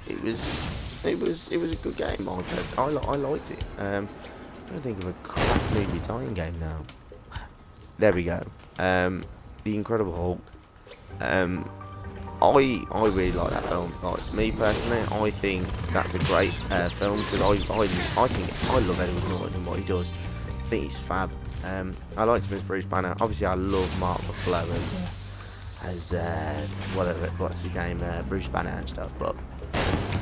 it was a good game. I liked it. I'm trying to think of a crap movie tie-in game now. There we go. The Incredible Hulk. I really like that film. Like, me personally, I think that's a great film, because I love Edward Norton and what he does. I think he's fab. I liked him as Bruce Banner. Obviously, I love Mark Ruffalo as what's his name, Bruce Banner and stuff. But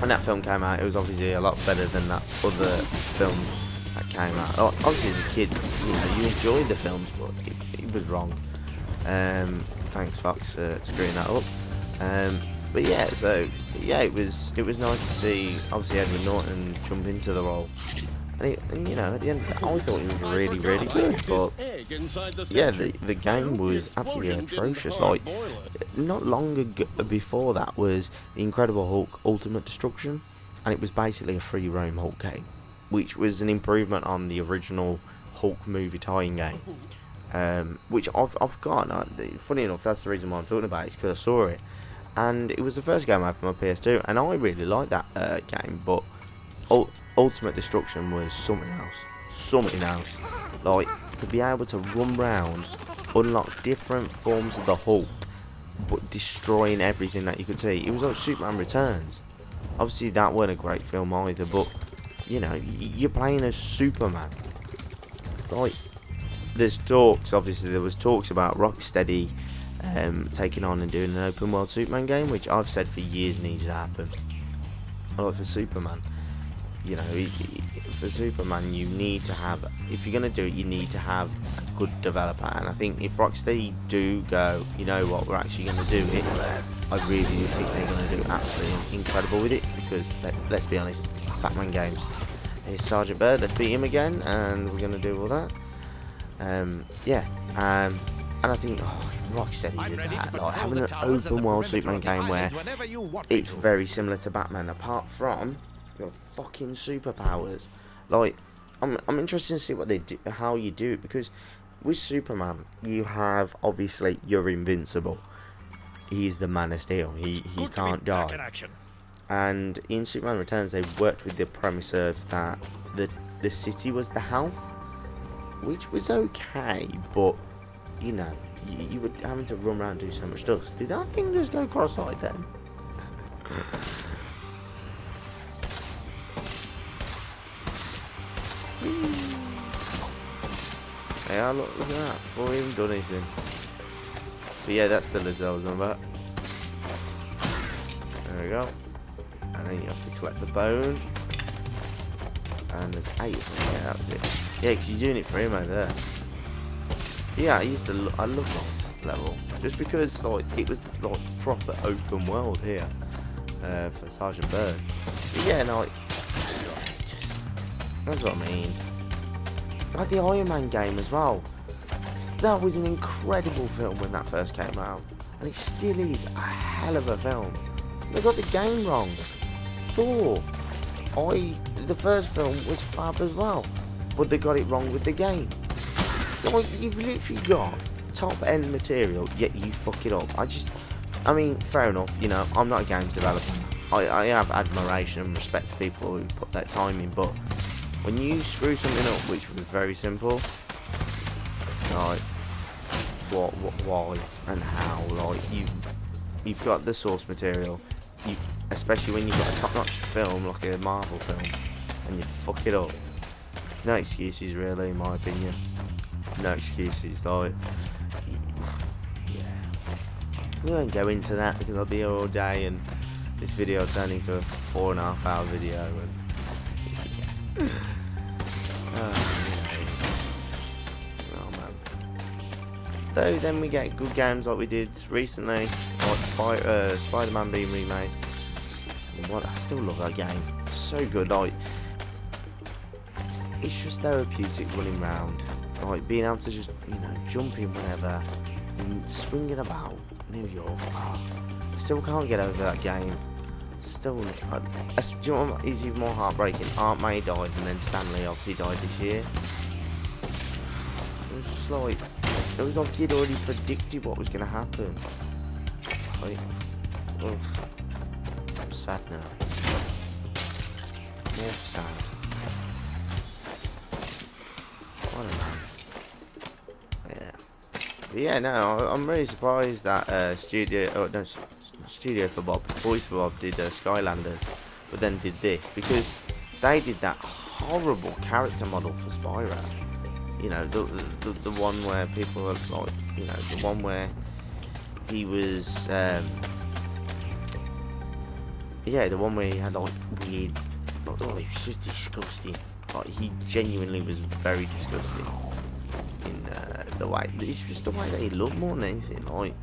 when that film came out, it was obviously a lot better than that other film that came out. Obviously, as a kid, you know, you enjoyed the films, but it was wrong. Thanks, Fox, for screwing that up. But yeah, so yeah, it was nice to see obviously Edward Norton jump into the role, and you know, at the end of it, I thought he was really good. But yeah, the game was absolutely atrocious. Like, not long ago before that was the Incredible Hulk Ultimate Destruction, and it was basically a free roam Hulk game, which was an improvement on the original Hulk movie tie-in game. Which I've got. Funny enough, that's the reason why I'm talking about it, because I saw it. And it was the first game I had for my PS2, and I really liked that game, but Ultimate Destruction was something else. Like, to be able to run around, unlock different forms of the Hulk, but destroying everything that you could see. It was like Superman Returns. Obviously, that weren't a great film either, but, you know, you're playing as Superman. Like, there's talks, obviously there was talks about Rocksteady taking on and doing an open world Superman game, which I've said for years needs to happen. Like, for Superman, you know, for Superman you need to have, if you're going to do it, you need to have a good developer, and I think if Rocksteady do go, you know what, we're actually going to do it, I really do think they're going to do absolutely incredible with it, because let's be honest, Batman games, here's Sergeant Byrd, let's beat him again, and we're going to do all that. And I think Rocksteady did that, like having an open world Superman game where it's very similar to Batman, apart from your fucking superpowers. Like, I'm interested to see what they do, how you do it, because with Superman you have, obviously, you're invincible. He's the Man of Steel. He can't die. And in Superman Returns, they worked with the premise of that the city was the house, which was okay, but you know, you were having to run around and do so much stuff. Did that thing just go cross-eyed then? Yeah, look at that. Before we even done anything. But yeah, that's the lizard I was on about. There we go. And then you have to collect the bone. And there's 8 of them. Yeah, that's it. Yeah, because you're doing it for him over there. Yeah, I love this level, just because like it was like proper open world here for Sergeant Byrd. But yeah, no, just that's what I mean. Like the Iron Man game as well. That was an incredible film when that first came out, and it still is a hell of a film. They got the game wrong. thought the first film was fab as well, but they got it wrong with the game. Like, you've literally got top end material, yet you fuck it up. I mean, fair enough, you know, I'm not a games developer. I have admiration and respect for people who put that time in, but when you screw something up which was very simple, like, why and how? Like, you've got the source material, especially when you've got a top-notch film like a Marvel film, and you fuck it up. No excuses, really, in my opinion. No excuses, like, yeah. We won't go into that because I'll be here all day, and this video turned into a 4.5 hour video, and oh man. Though then we get good games like we did recently, like Spider-Man being remade. What, I still love that game. It's so good. Like, it's just therapeutic running round. Like, being able to just, you know, jump in whenever and swinging about New York. Oh, I still can't get over that game. Still, do you know what is even more heartbreaking? Aunt May died, and then Stanley obviously died this year. It was just like, it was like he'd already predicted what was going to happen. Like, ugh. I'm sad now. More sad. I don't know. Yeah. But yeah, no, I'm really surprised that Studio for Bob, Voice for Bob did Skylanders, but then did this, because they did that horrible character model for Spyro. You know, the one where people were like, you know, the one where he was, yeah, the one where he had like weird, oh, he was just disgusting. Like, he genuinely was very disgusting in the way, it's just the way that he looked more than anything. Like,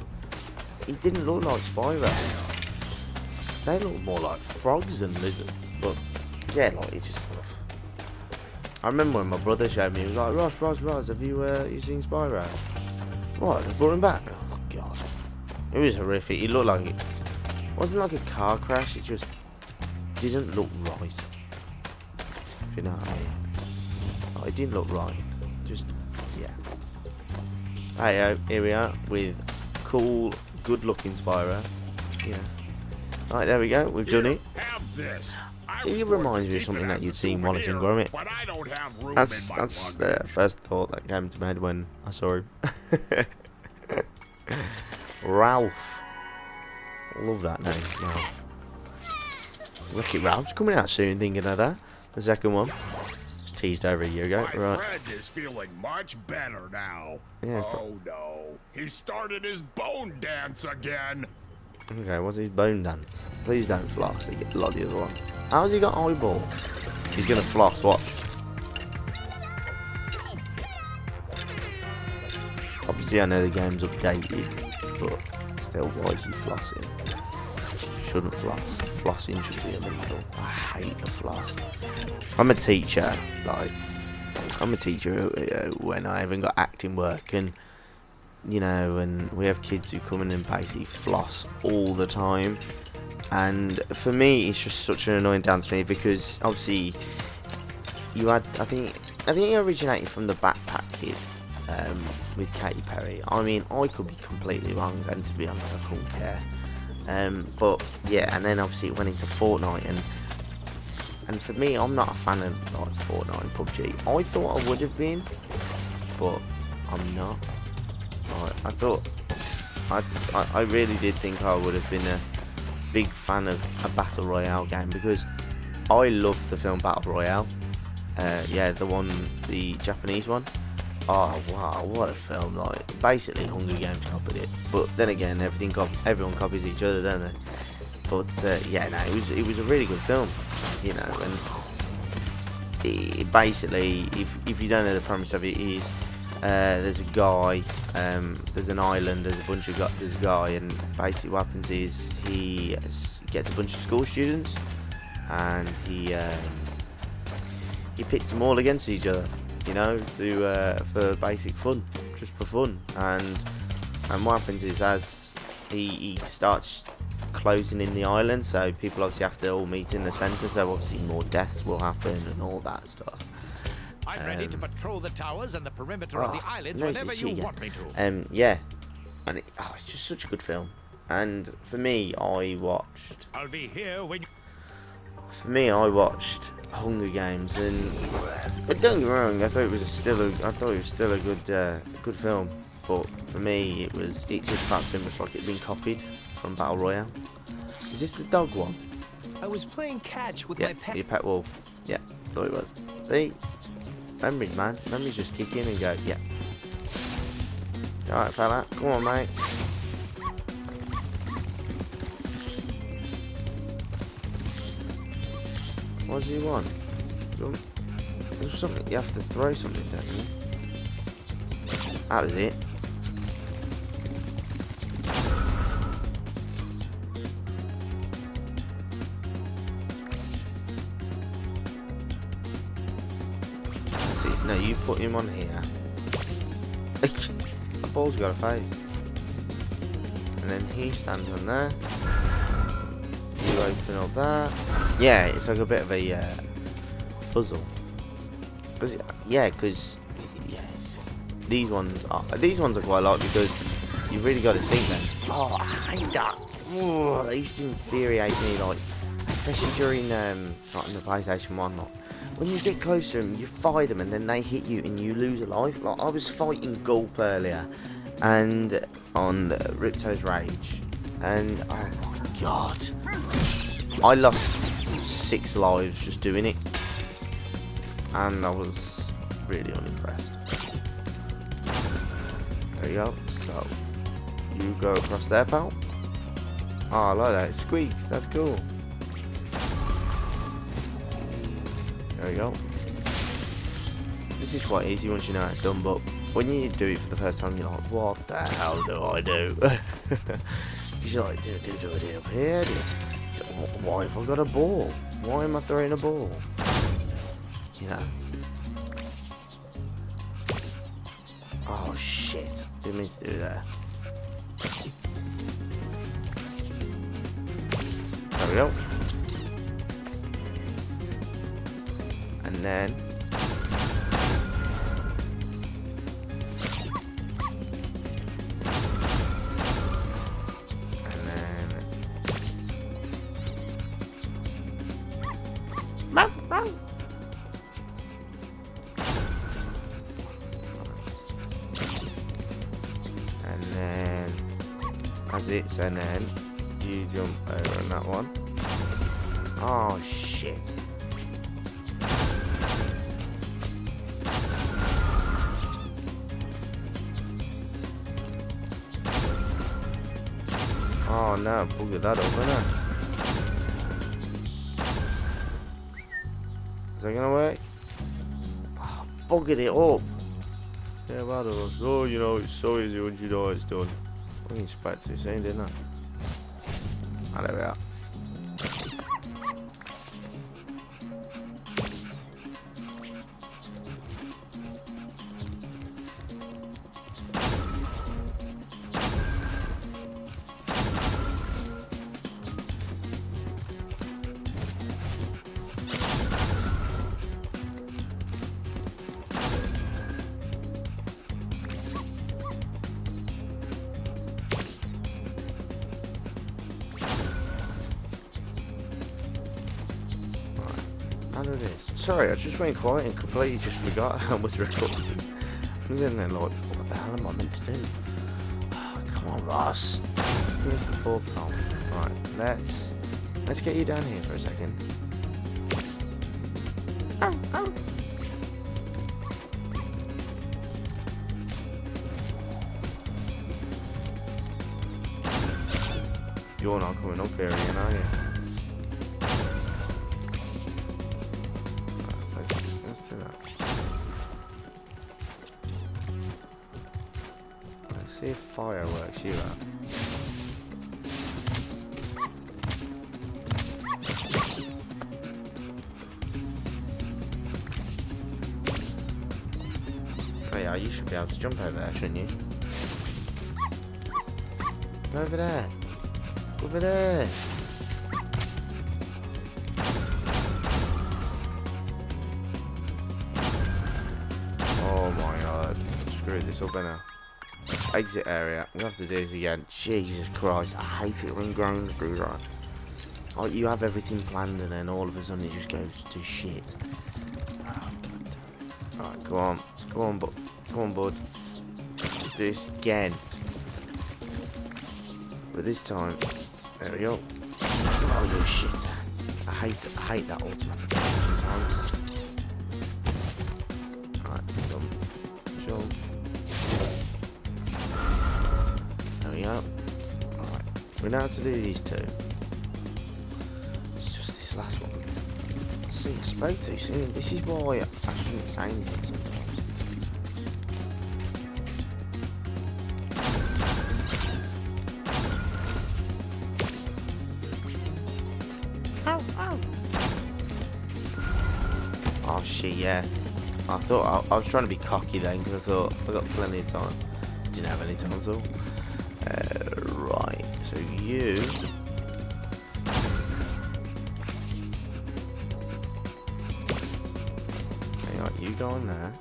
he didn't look like Spyro. They look more like frogs than lizards. But yeah, like, it's just. I remember when my brother showed me, he was like, Ross, have you seen Spyro? What? They brought him back? Oh god, it was horrific. He looked like it wasn't like a car crash. It just didn't look right. If you know what I mean. Like, it didn't look right. Just yeah. Hey, here we are with cool, good-looking Spyro. Yeah. Right, there we go. We've done it. He reminds me of something that you'd seen Wallace and Gromit. That's the first thought that came to my head when I saw him. Ralph. I love that name. Ralph. Wreck-It Ralph's coming out soon. Thinking of that. The second one. Teased over a year ago. My friend is feeling much better now. Yeah, oh no, he started his bone dance again. Okay, what's his bone dance? Please don't floss. Like the other one. How's he got eyeball? He's gonna floss. Watch. Obviously, I know the game's updated, but still, why is he flossing? Shouldn't floss. Flossing should be illegal. I hate the floss. I'm a teacher, like, I'm a teacher when I haven't got acting work, and you know, and we have kids who come in and basically floss all the time, and for me it's just such an annoying dance to me, because obviously you had, I think it originated from the Backpack Kid with Katy Perry. I mean, I could be completely wrong, and to be honest, I couldn't care. But yeah, and then obviously it went into Fortnite, and for me, I'm not a fan of like Fortnite and PUBG. I thought I would have been, but I'm not. I thought, I really did think I would have been a big fan of a Battle Royale game, because I love the film Battle Royale. Yeah, the Japanese one. Oh wow, what a film! Like, basically Hunger Games copied it, but then again, everyone copies each other, don't they? But yeah, no, it was a really good film, you know. And it basically, if you don't know the premise of it, is there's a guy, there's an island, there's a guy, and basically what happens is he gets a bunch of school students, and he pits them all against each other, you know, for basic fun, just for fun. And what happens is, as he starts closing in the island, so people obviously have to all meet in the centre, so obviously more deaths will happen and all that stuff. I'm ready to patrol the towers and the perimeter of the islands no, whenever you want me to. Yeah, and it's just such a good film. And for me, I watched I'll be here when you... Hunger Games, but don't get me wrong, I thought it was still a good film. But for me, it just felt so much like it'd been copied from Battle Royale. Is this the dog one? I was playing catch with Yeah, my pet. your pet wolf. Yeah, thought it was. See, memories, man. Memories just kick in and go. Yeah. All right, fella. Come on, mate. What does he want? There's something. You have to throw something, don't you? That was it. See, no, you put him on here. The ball's got a face. And then he stands on there. You open up that. Yeah, it's like a bit of a puzzle. Because these ones are quite a lot because you really got to think then. Oh, I hate that. Oh, they used to infuriate me, like especially during not in the PlayStation 1. Like, when you get close to them, you fight them and then they hit you and you lose a life. Like I was fighting Gulp earlier, and on Ripto's Rage, and oh my god, I lost 6 lives just doing it, and I was really unimpressed. There you go. So you go across there, pal. Oh, I like that. It squeaks. That's cool. There we go. This is quite easy once you know it's done, but when you do it for the first time, you're like, what the hell do I do? Because you're like, do it up here. Why have I got a ball? Why am I throwing a ball? You know. Oh shit! Didn't mean to do that. There we go. And then and then you jump over on that one. Oh shit. Oh no, bugger that up, innit? Is that gonna work? Oh, buggered it up. Yeah, well done. Oh, you know, it's so easy once you know it's done. I didn't expect to see, didn't I? Ah, there we are. How do this? Sorry, I just went quiet and completely just forgot I was recording. I was in there like, what the hell am I meant to do? Oh, come on, Ross. Finish the ball count. Right, let's get you down here for a second. You're not coming up here again, are you? Let's do that. Let's see if fire works you out. Oh yeah, you should be able to jump over there, shouldn't you? Go over there. Go Over there. Oh my god. Screw this up now. Exit area. I'm gonna have to do this again. Jesus Christ. I hate it when grown do that. Like you have everything planned and then all of a sudden it just goes to shit. Oh, god damn it. Alright, go on. Go on, bud. Go on, bud. Let's do this again. But this time, there we go. Oh, you shit. I hate that automatic sometimes. Alright, come. Jump. There we go. Alright, we know how to do these two. It's just this last one. See, I spoke too soon. This is why I shouldn't say anything sometimes. Oh shit, yeah. I thought I was trying to be cocky then because I thought I got plenty of time. Didn't have any time at all. Right, so you. Hang on, you go on there.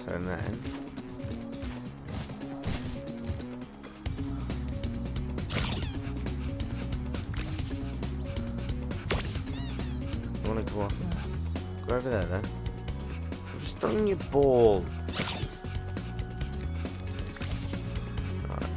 And then. You want to go off there? Go over there then. I'm just on your ball. Alright.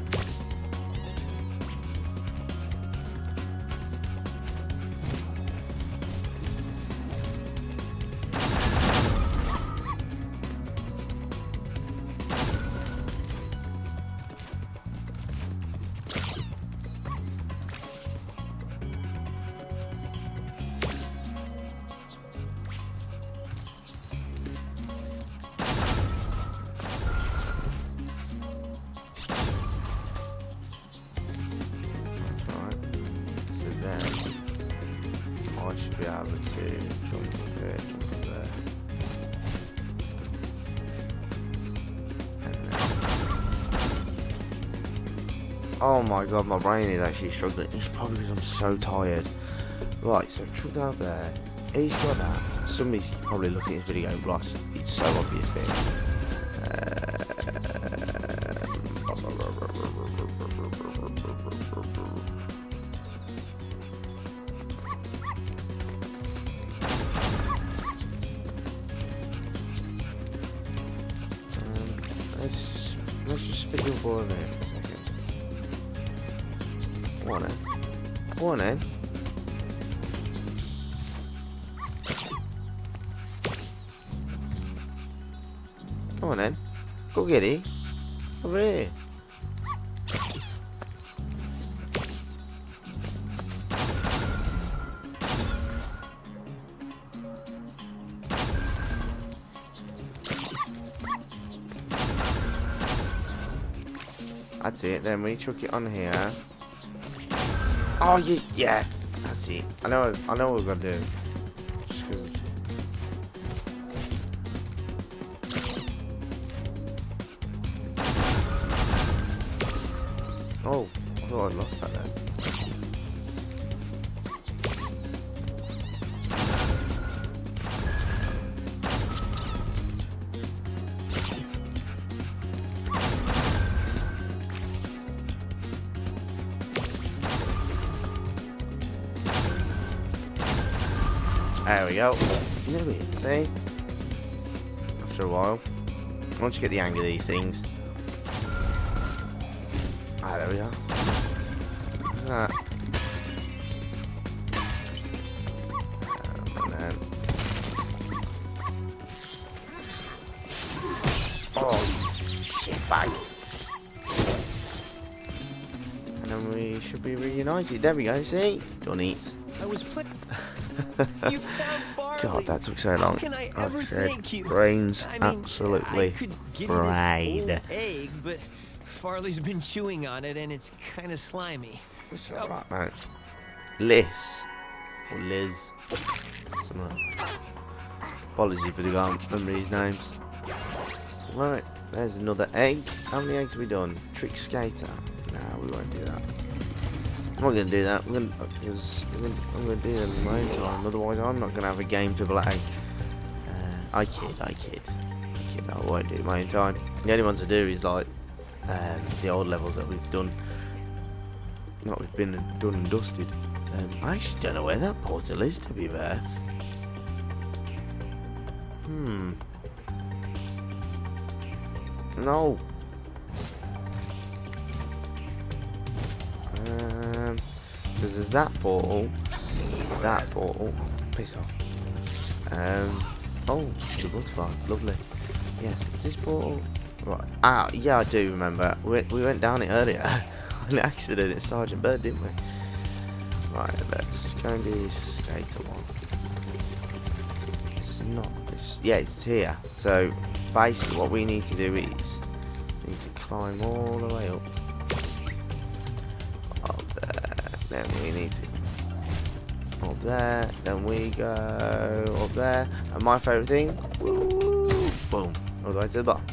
I should be able to jump there, jump there. And then... Oh my god, my brain is actually struggling. It's probably because I'm so tired. Right, so chuck that up there. He's got that. Somebody's probably looking at this video and Ross, it's so obvious there. Let's just spit your ball in there for a second. Go on then. Go on then. Come on then. Go get it. Over here. That's it, then we chuck it on here. Oh yeah, that's it. I know what we're gonna do. Just 'cause... Oh, I thought I lost that then. There we go. Knew it, see? After a while. Once you get the hang of these things. Ah, there we go. Look at that. And then... Oh, shit bag. And then we should be reunited. There we go, see? Done it. I was playing. You found Farley. God, that took so long. How can I Like ever I said, thank you? brains I mean, absolutely I could give fried. you this old egg, but Farley's been chewing on it and it's kind of slimy. It's alright, mate. Liz. Or Liz. Something like that. Apologies for the guy, remember these names. Right, there's another egg. How many eggs have we done? Trick Skater. Nah, we won't do that. I'm not going to do that. I'm going to do it in my own time. Otherwise, I'm not going to have a game to play. I kid. I won't do it in my own time. The only ones I do is like the old levels that we've done. Not we've been done and dusted. I actually don't know where that portal is, to be fair. No. Because there's that portal. Piss off. Oh, the butterfly. Lovely. Yes, is this portal? Right. Ah, yeah, I do remember. We went down it earlier. On accident at Sergeant Bird, didn't we? Right, let's go and do this skater one. It's not this. Yeah, it's here. So basically, what we need to do is we need to climb all the way up there. Then we need to up there. Then we go up there. And my favourite thing, woo, boom, all the way to the bottom.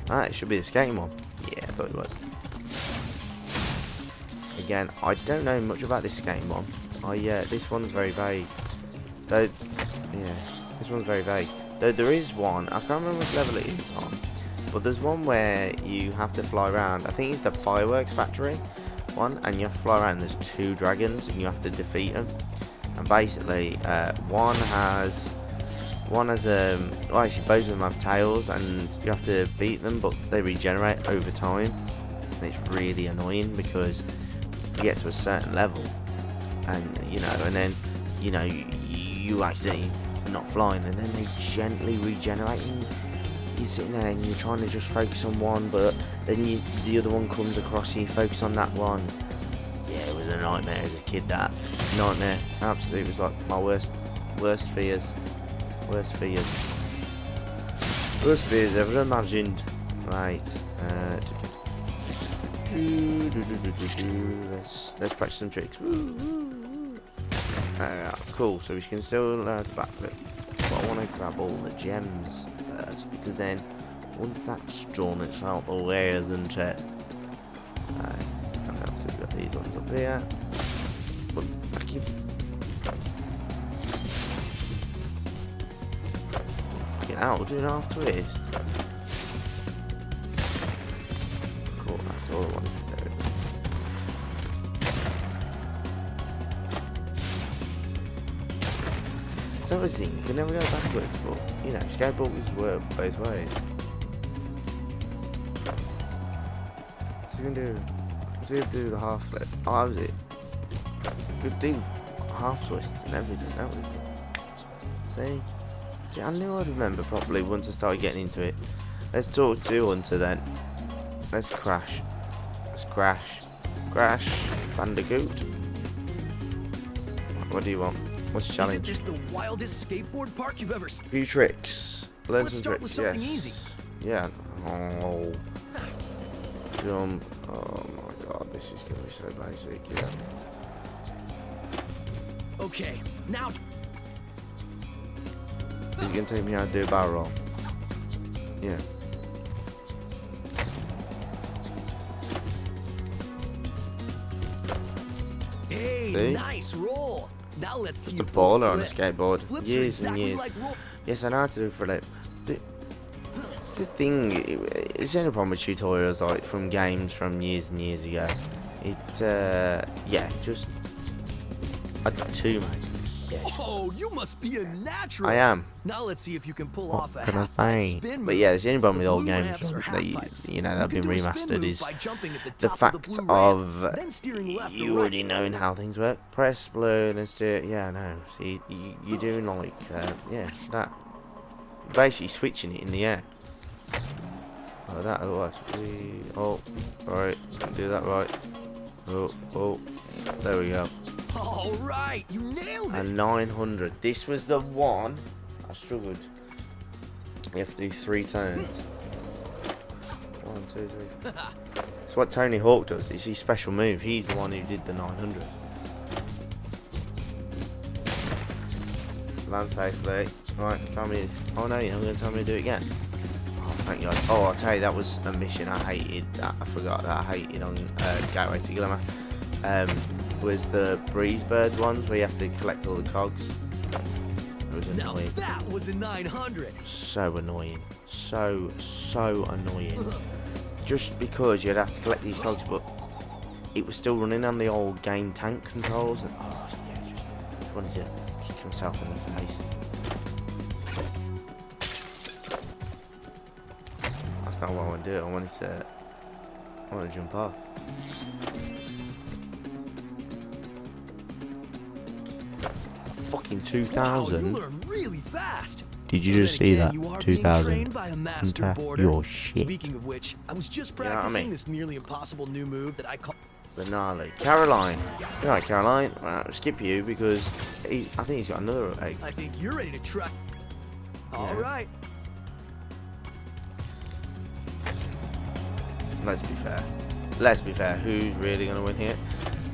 It should be the skating one. Yeah, I thought it was. Again, I don't know much about this skating one. This one's very vague. Though, yeah, this one's very vague. Though there is one, I can't remember which level it is on, but there's one where you have to fly around. I think it's the fireworks factory one, and you have to fly around. There's 2 dragons, and you have to defeat them. And basically, one has well, actually both of them have tails, and you have to beat them, but they regenerate over time. And it's really annoying because you get to a certain level, and then you accidentally not flying, and then they gently regenerate, and you're sitting there and you're trying to just focus on one, but then the other one comes across and you focus on that one. Yeah, it was a nightmare as a kid. That nightmare, absolutely, it was like my worst fears ever imagined. Right, let's practice some tricks. Cool, so we can still learn to backflip, but I want to grab all the gems first, because then once that's drawn itself away, isn't it? And obviously we've got these ones up here. But I keep fucking out, doing half twist. Cool, that's all I wanted to do. So obviously you can never go backwards, but skateboards work both ways. So you can do, so you do the half flip. Oh, that was it. You could do half twists and everything. That was it. See, I knew I'd remember properly once I started getting into it. Let's talk to Hunter then. Let's crash. Crash, Bandicoot. What do you want? What's the challenge? Isn't this the wildest skateboard park you've ever seen? Few tricks. Learn Let's some start tricks. with something Yes. easy. Yeah. Oh. Jump. Oh my god, this is gonna be so basic. Yeah. Okay, now. He's gonna take me how to do a barrel roll. Yeah. Hey, See? nice roll. Now let's see Just you a baller on a flip. skateboard. Flips are Years and exactly years. like roll. Yes, I know how to do a flip. It's the thing. It's the only problem with tutorials like from games from years and years ago. Just I did 2, mate. Yeah. Oh, you must be a natural. I am. Now let's see if you can pull What off a can I half-pipe say? spin But move. yeah, it's the only problem with The old blue games ramps are that half-pipes. that You have can been do a spin remastered move is by jumping at the top of fact blue of ramp, then steering left or you right. already knowing how things work. Press blue and steer. Yeah, no. See, you're doing like that. Basically switching it in the air. Like that. Otherwise, right. Do that right. Oh, there we go. All right, you nailed it. And 900. This was the one I struggled. You have to do 3 turns. 1, 2, 3. It's what Tony Hawk does. It's his special move. He's the one who did the 900. Land safely. Right, tell me. Oh no, you're not going to tell me to do it again. Oh, thank God. Oh, I'll tell you, that was a mission I hated. That I forgot that I hated on Gateway to Glimmer. Was the Breeze Bird ones where you have to collect all the cogs. It was annoying. Now that was a 900. So annoying. So annoying. Just because you'd have to collect these cogs, but it was still running on the old game tank controls. And, oh, yeah, just wanted to kick himself in the face. That's not what I want to do. I wanted to jump off. Fucking 2000. Wow, you learn really fast. Did you just see that? 2000. Your shit. Speaking of which, I was just practicing this nearly impossible new move that I call Banali. Caroline. You're right, Caroline. Well, skip you because I think he's got another egg. I think you're ready to try. All right. Let's be fair. Let's be fair. Who's really going to win here?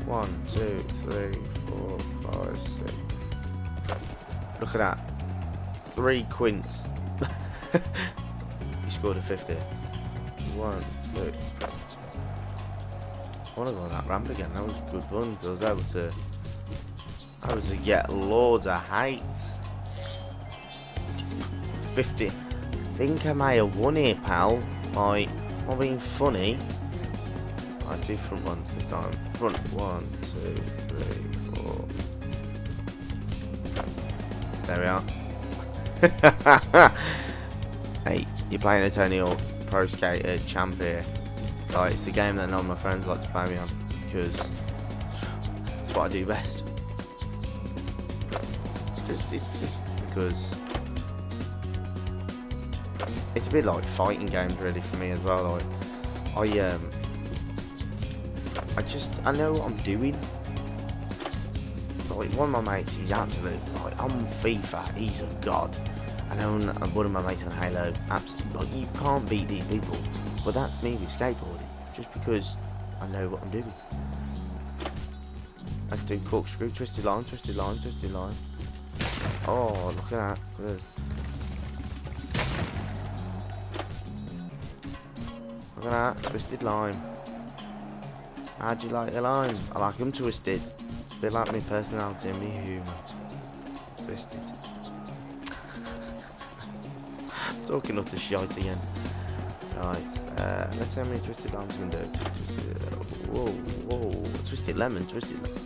1, 2, 3, 4, 5, 6. Look at that. 3 quints. He scored a 50. 1, 2. I want to go on that ramp again. That was good fun. I was able to get loads of heights. 50. I think I may have won here, pal. Like, not being funny. Let's do front ones this time. Front 1, 2, 3, 4. There we are. Hey, you're playing a Tony Hawk Pro Skater champ here. Like, it's the game that none of my friends like to play me on because it's what I do best. It's just because it's a bit like fighting games really for me as well. Like I know what I'm doing. Like one of my mates, he's absolute. Like on FIFA, he's a god. I know one of my mates on Halo, absolutely. Like you can't beat these people. But that's me with skateboarding, just because I know what I'm doing. Let's do corkscrew, twisted line, twisted line, twisted line. Oh, look at that. Good. Look at that, twisted line. How'd you like your line? I like them twisted. A bit like my personality and my humour. Twisted. Talking up to shite again. Right, let's see how many twisted lines we can do. Whoa. Twisted lemon, twisted lemon.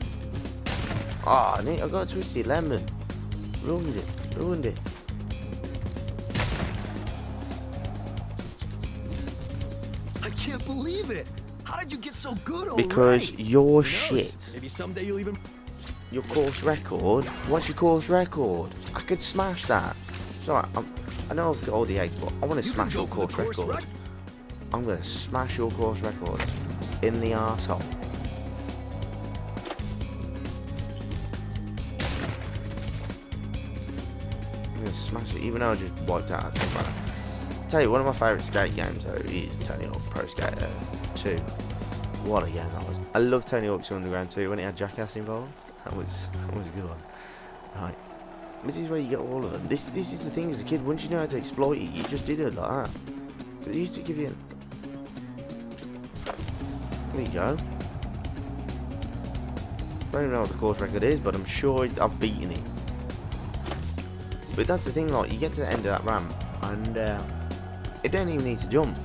Oh, I got a twisted lemon. Ruined it. I can't believe it. How did you get so good already? Because you're shit. Maybe someday you'll even... Your course record? What's your course record? I could smash that. It's alright, I know I've got all the eggs, but I want to smash your course record. I'm going to smash your course record in the arsehole. I'm going to smash it, even though I just wiped out. I'll tell you, one of my favourite skate games though is Tony Hawk Pro Skater 2. What a game that was. I love Tony Hawk's Underground 2 when it had Jackass involved. That was a good one. Right. This is where you get all of them. This is the thing as a kid, once you know how to exploit it, you just did it like that. But it used to give you... There you go. I don't even know what the course record is, but I'm sure I've beaten it. But that's the thing, like, you get to the end of that ramp, and it don't even need to jump.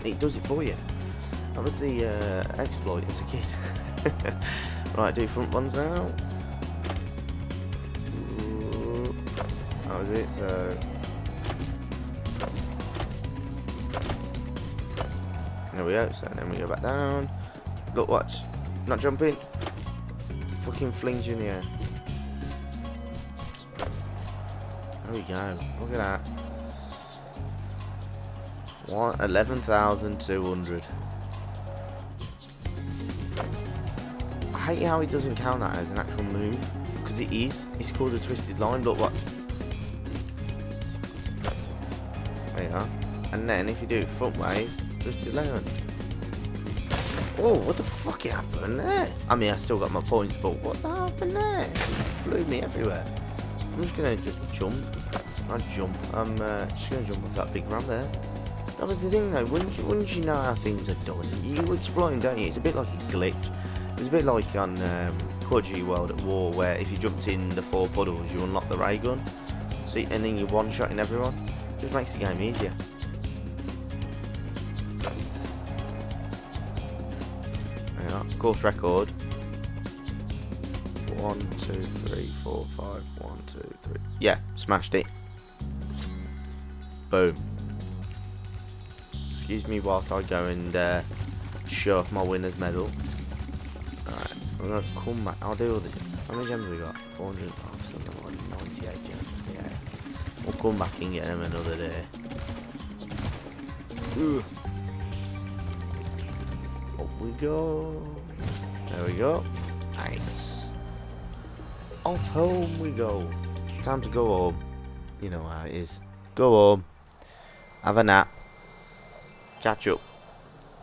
It does it for you. That was the exploit as a kid. Right, do front ones now. That was it, so... There we go, so then we go back down. Look, watch. Not jumping. Fucking flings you in the air. There we go. Look at that. 11,200. I hate how he doesn't count that as an actual move. Because it is. It's called a twisted line. Look, watch. There you are. And then if you do it front ways, it's twisted lemon. Oh, what the fuck happened there? I mean, I still got my points, but what happened there? It flew me everywhere. I'm just gonna jump. I'll jump. I'm just going to jump off that big ramp there. That was the thing though, once you know how things are done, you explore them, don't you? It's a bit like a glitch. It's a bit like on Quadgy World at War, where if you jumped in the 4 puddles, you unlock the ray gun. So, and then you're one-shotting everyone. It just makes the game easier. There you are. Course record. 1, 2, 3, 4, 5. 1, 2, 3. Yeah, smashed it. Boom. Excuse me whilst I go and show off my winner's medal. Alright, I'm gonna come back. I'll do all the. How many gems have we got? 400. Oh, something like 98 gems. Yeah. We'll come back and get them another day. Ugh. Up we go. There we go. Nice. Off home we go. It's time to go home. You know how it is. Go home. Have a nap. Catch up.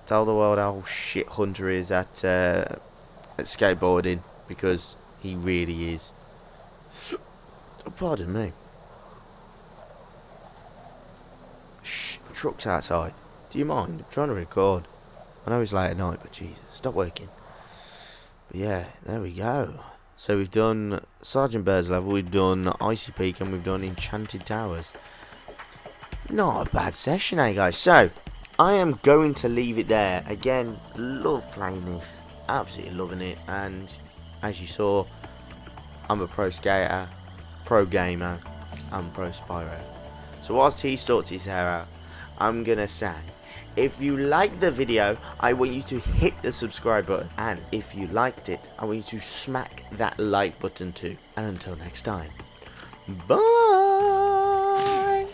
Tell the world how shit Hunter is at skateboarding, because he really is. Pardon me. Shh, truck's outside. Do you mind? I'm trying to record. I know it's late at night, but Jesus, stop working. But yeah, there we go. So we've done Sergeant Bird's level, we've done Icy Peak, and we've done Enchanted Towers. Not a bad session, eh, guys? So I am going to leave it there. Again, love playing this. Absolutely loving it. And as you saw, I'm a pro skater, pro gamer, and pro Spyro. So whilst he sorts his hair out, I'm going to say, if you liked the video, I want you to hit the subscribe button. And if you liked it, I want you to smack that like button too. And until next time, bye!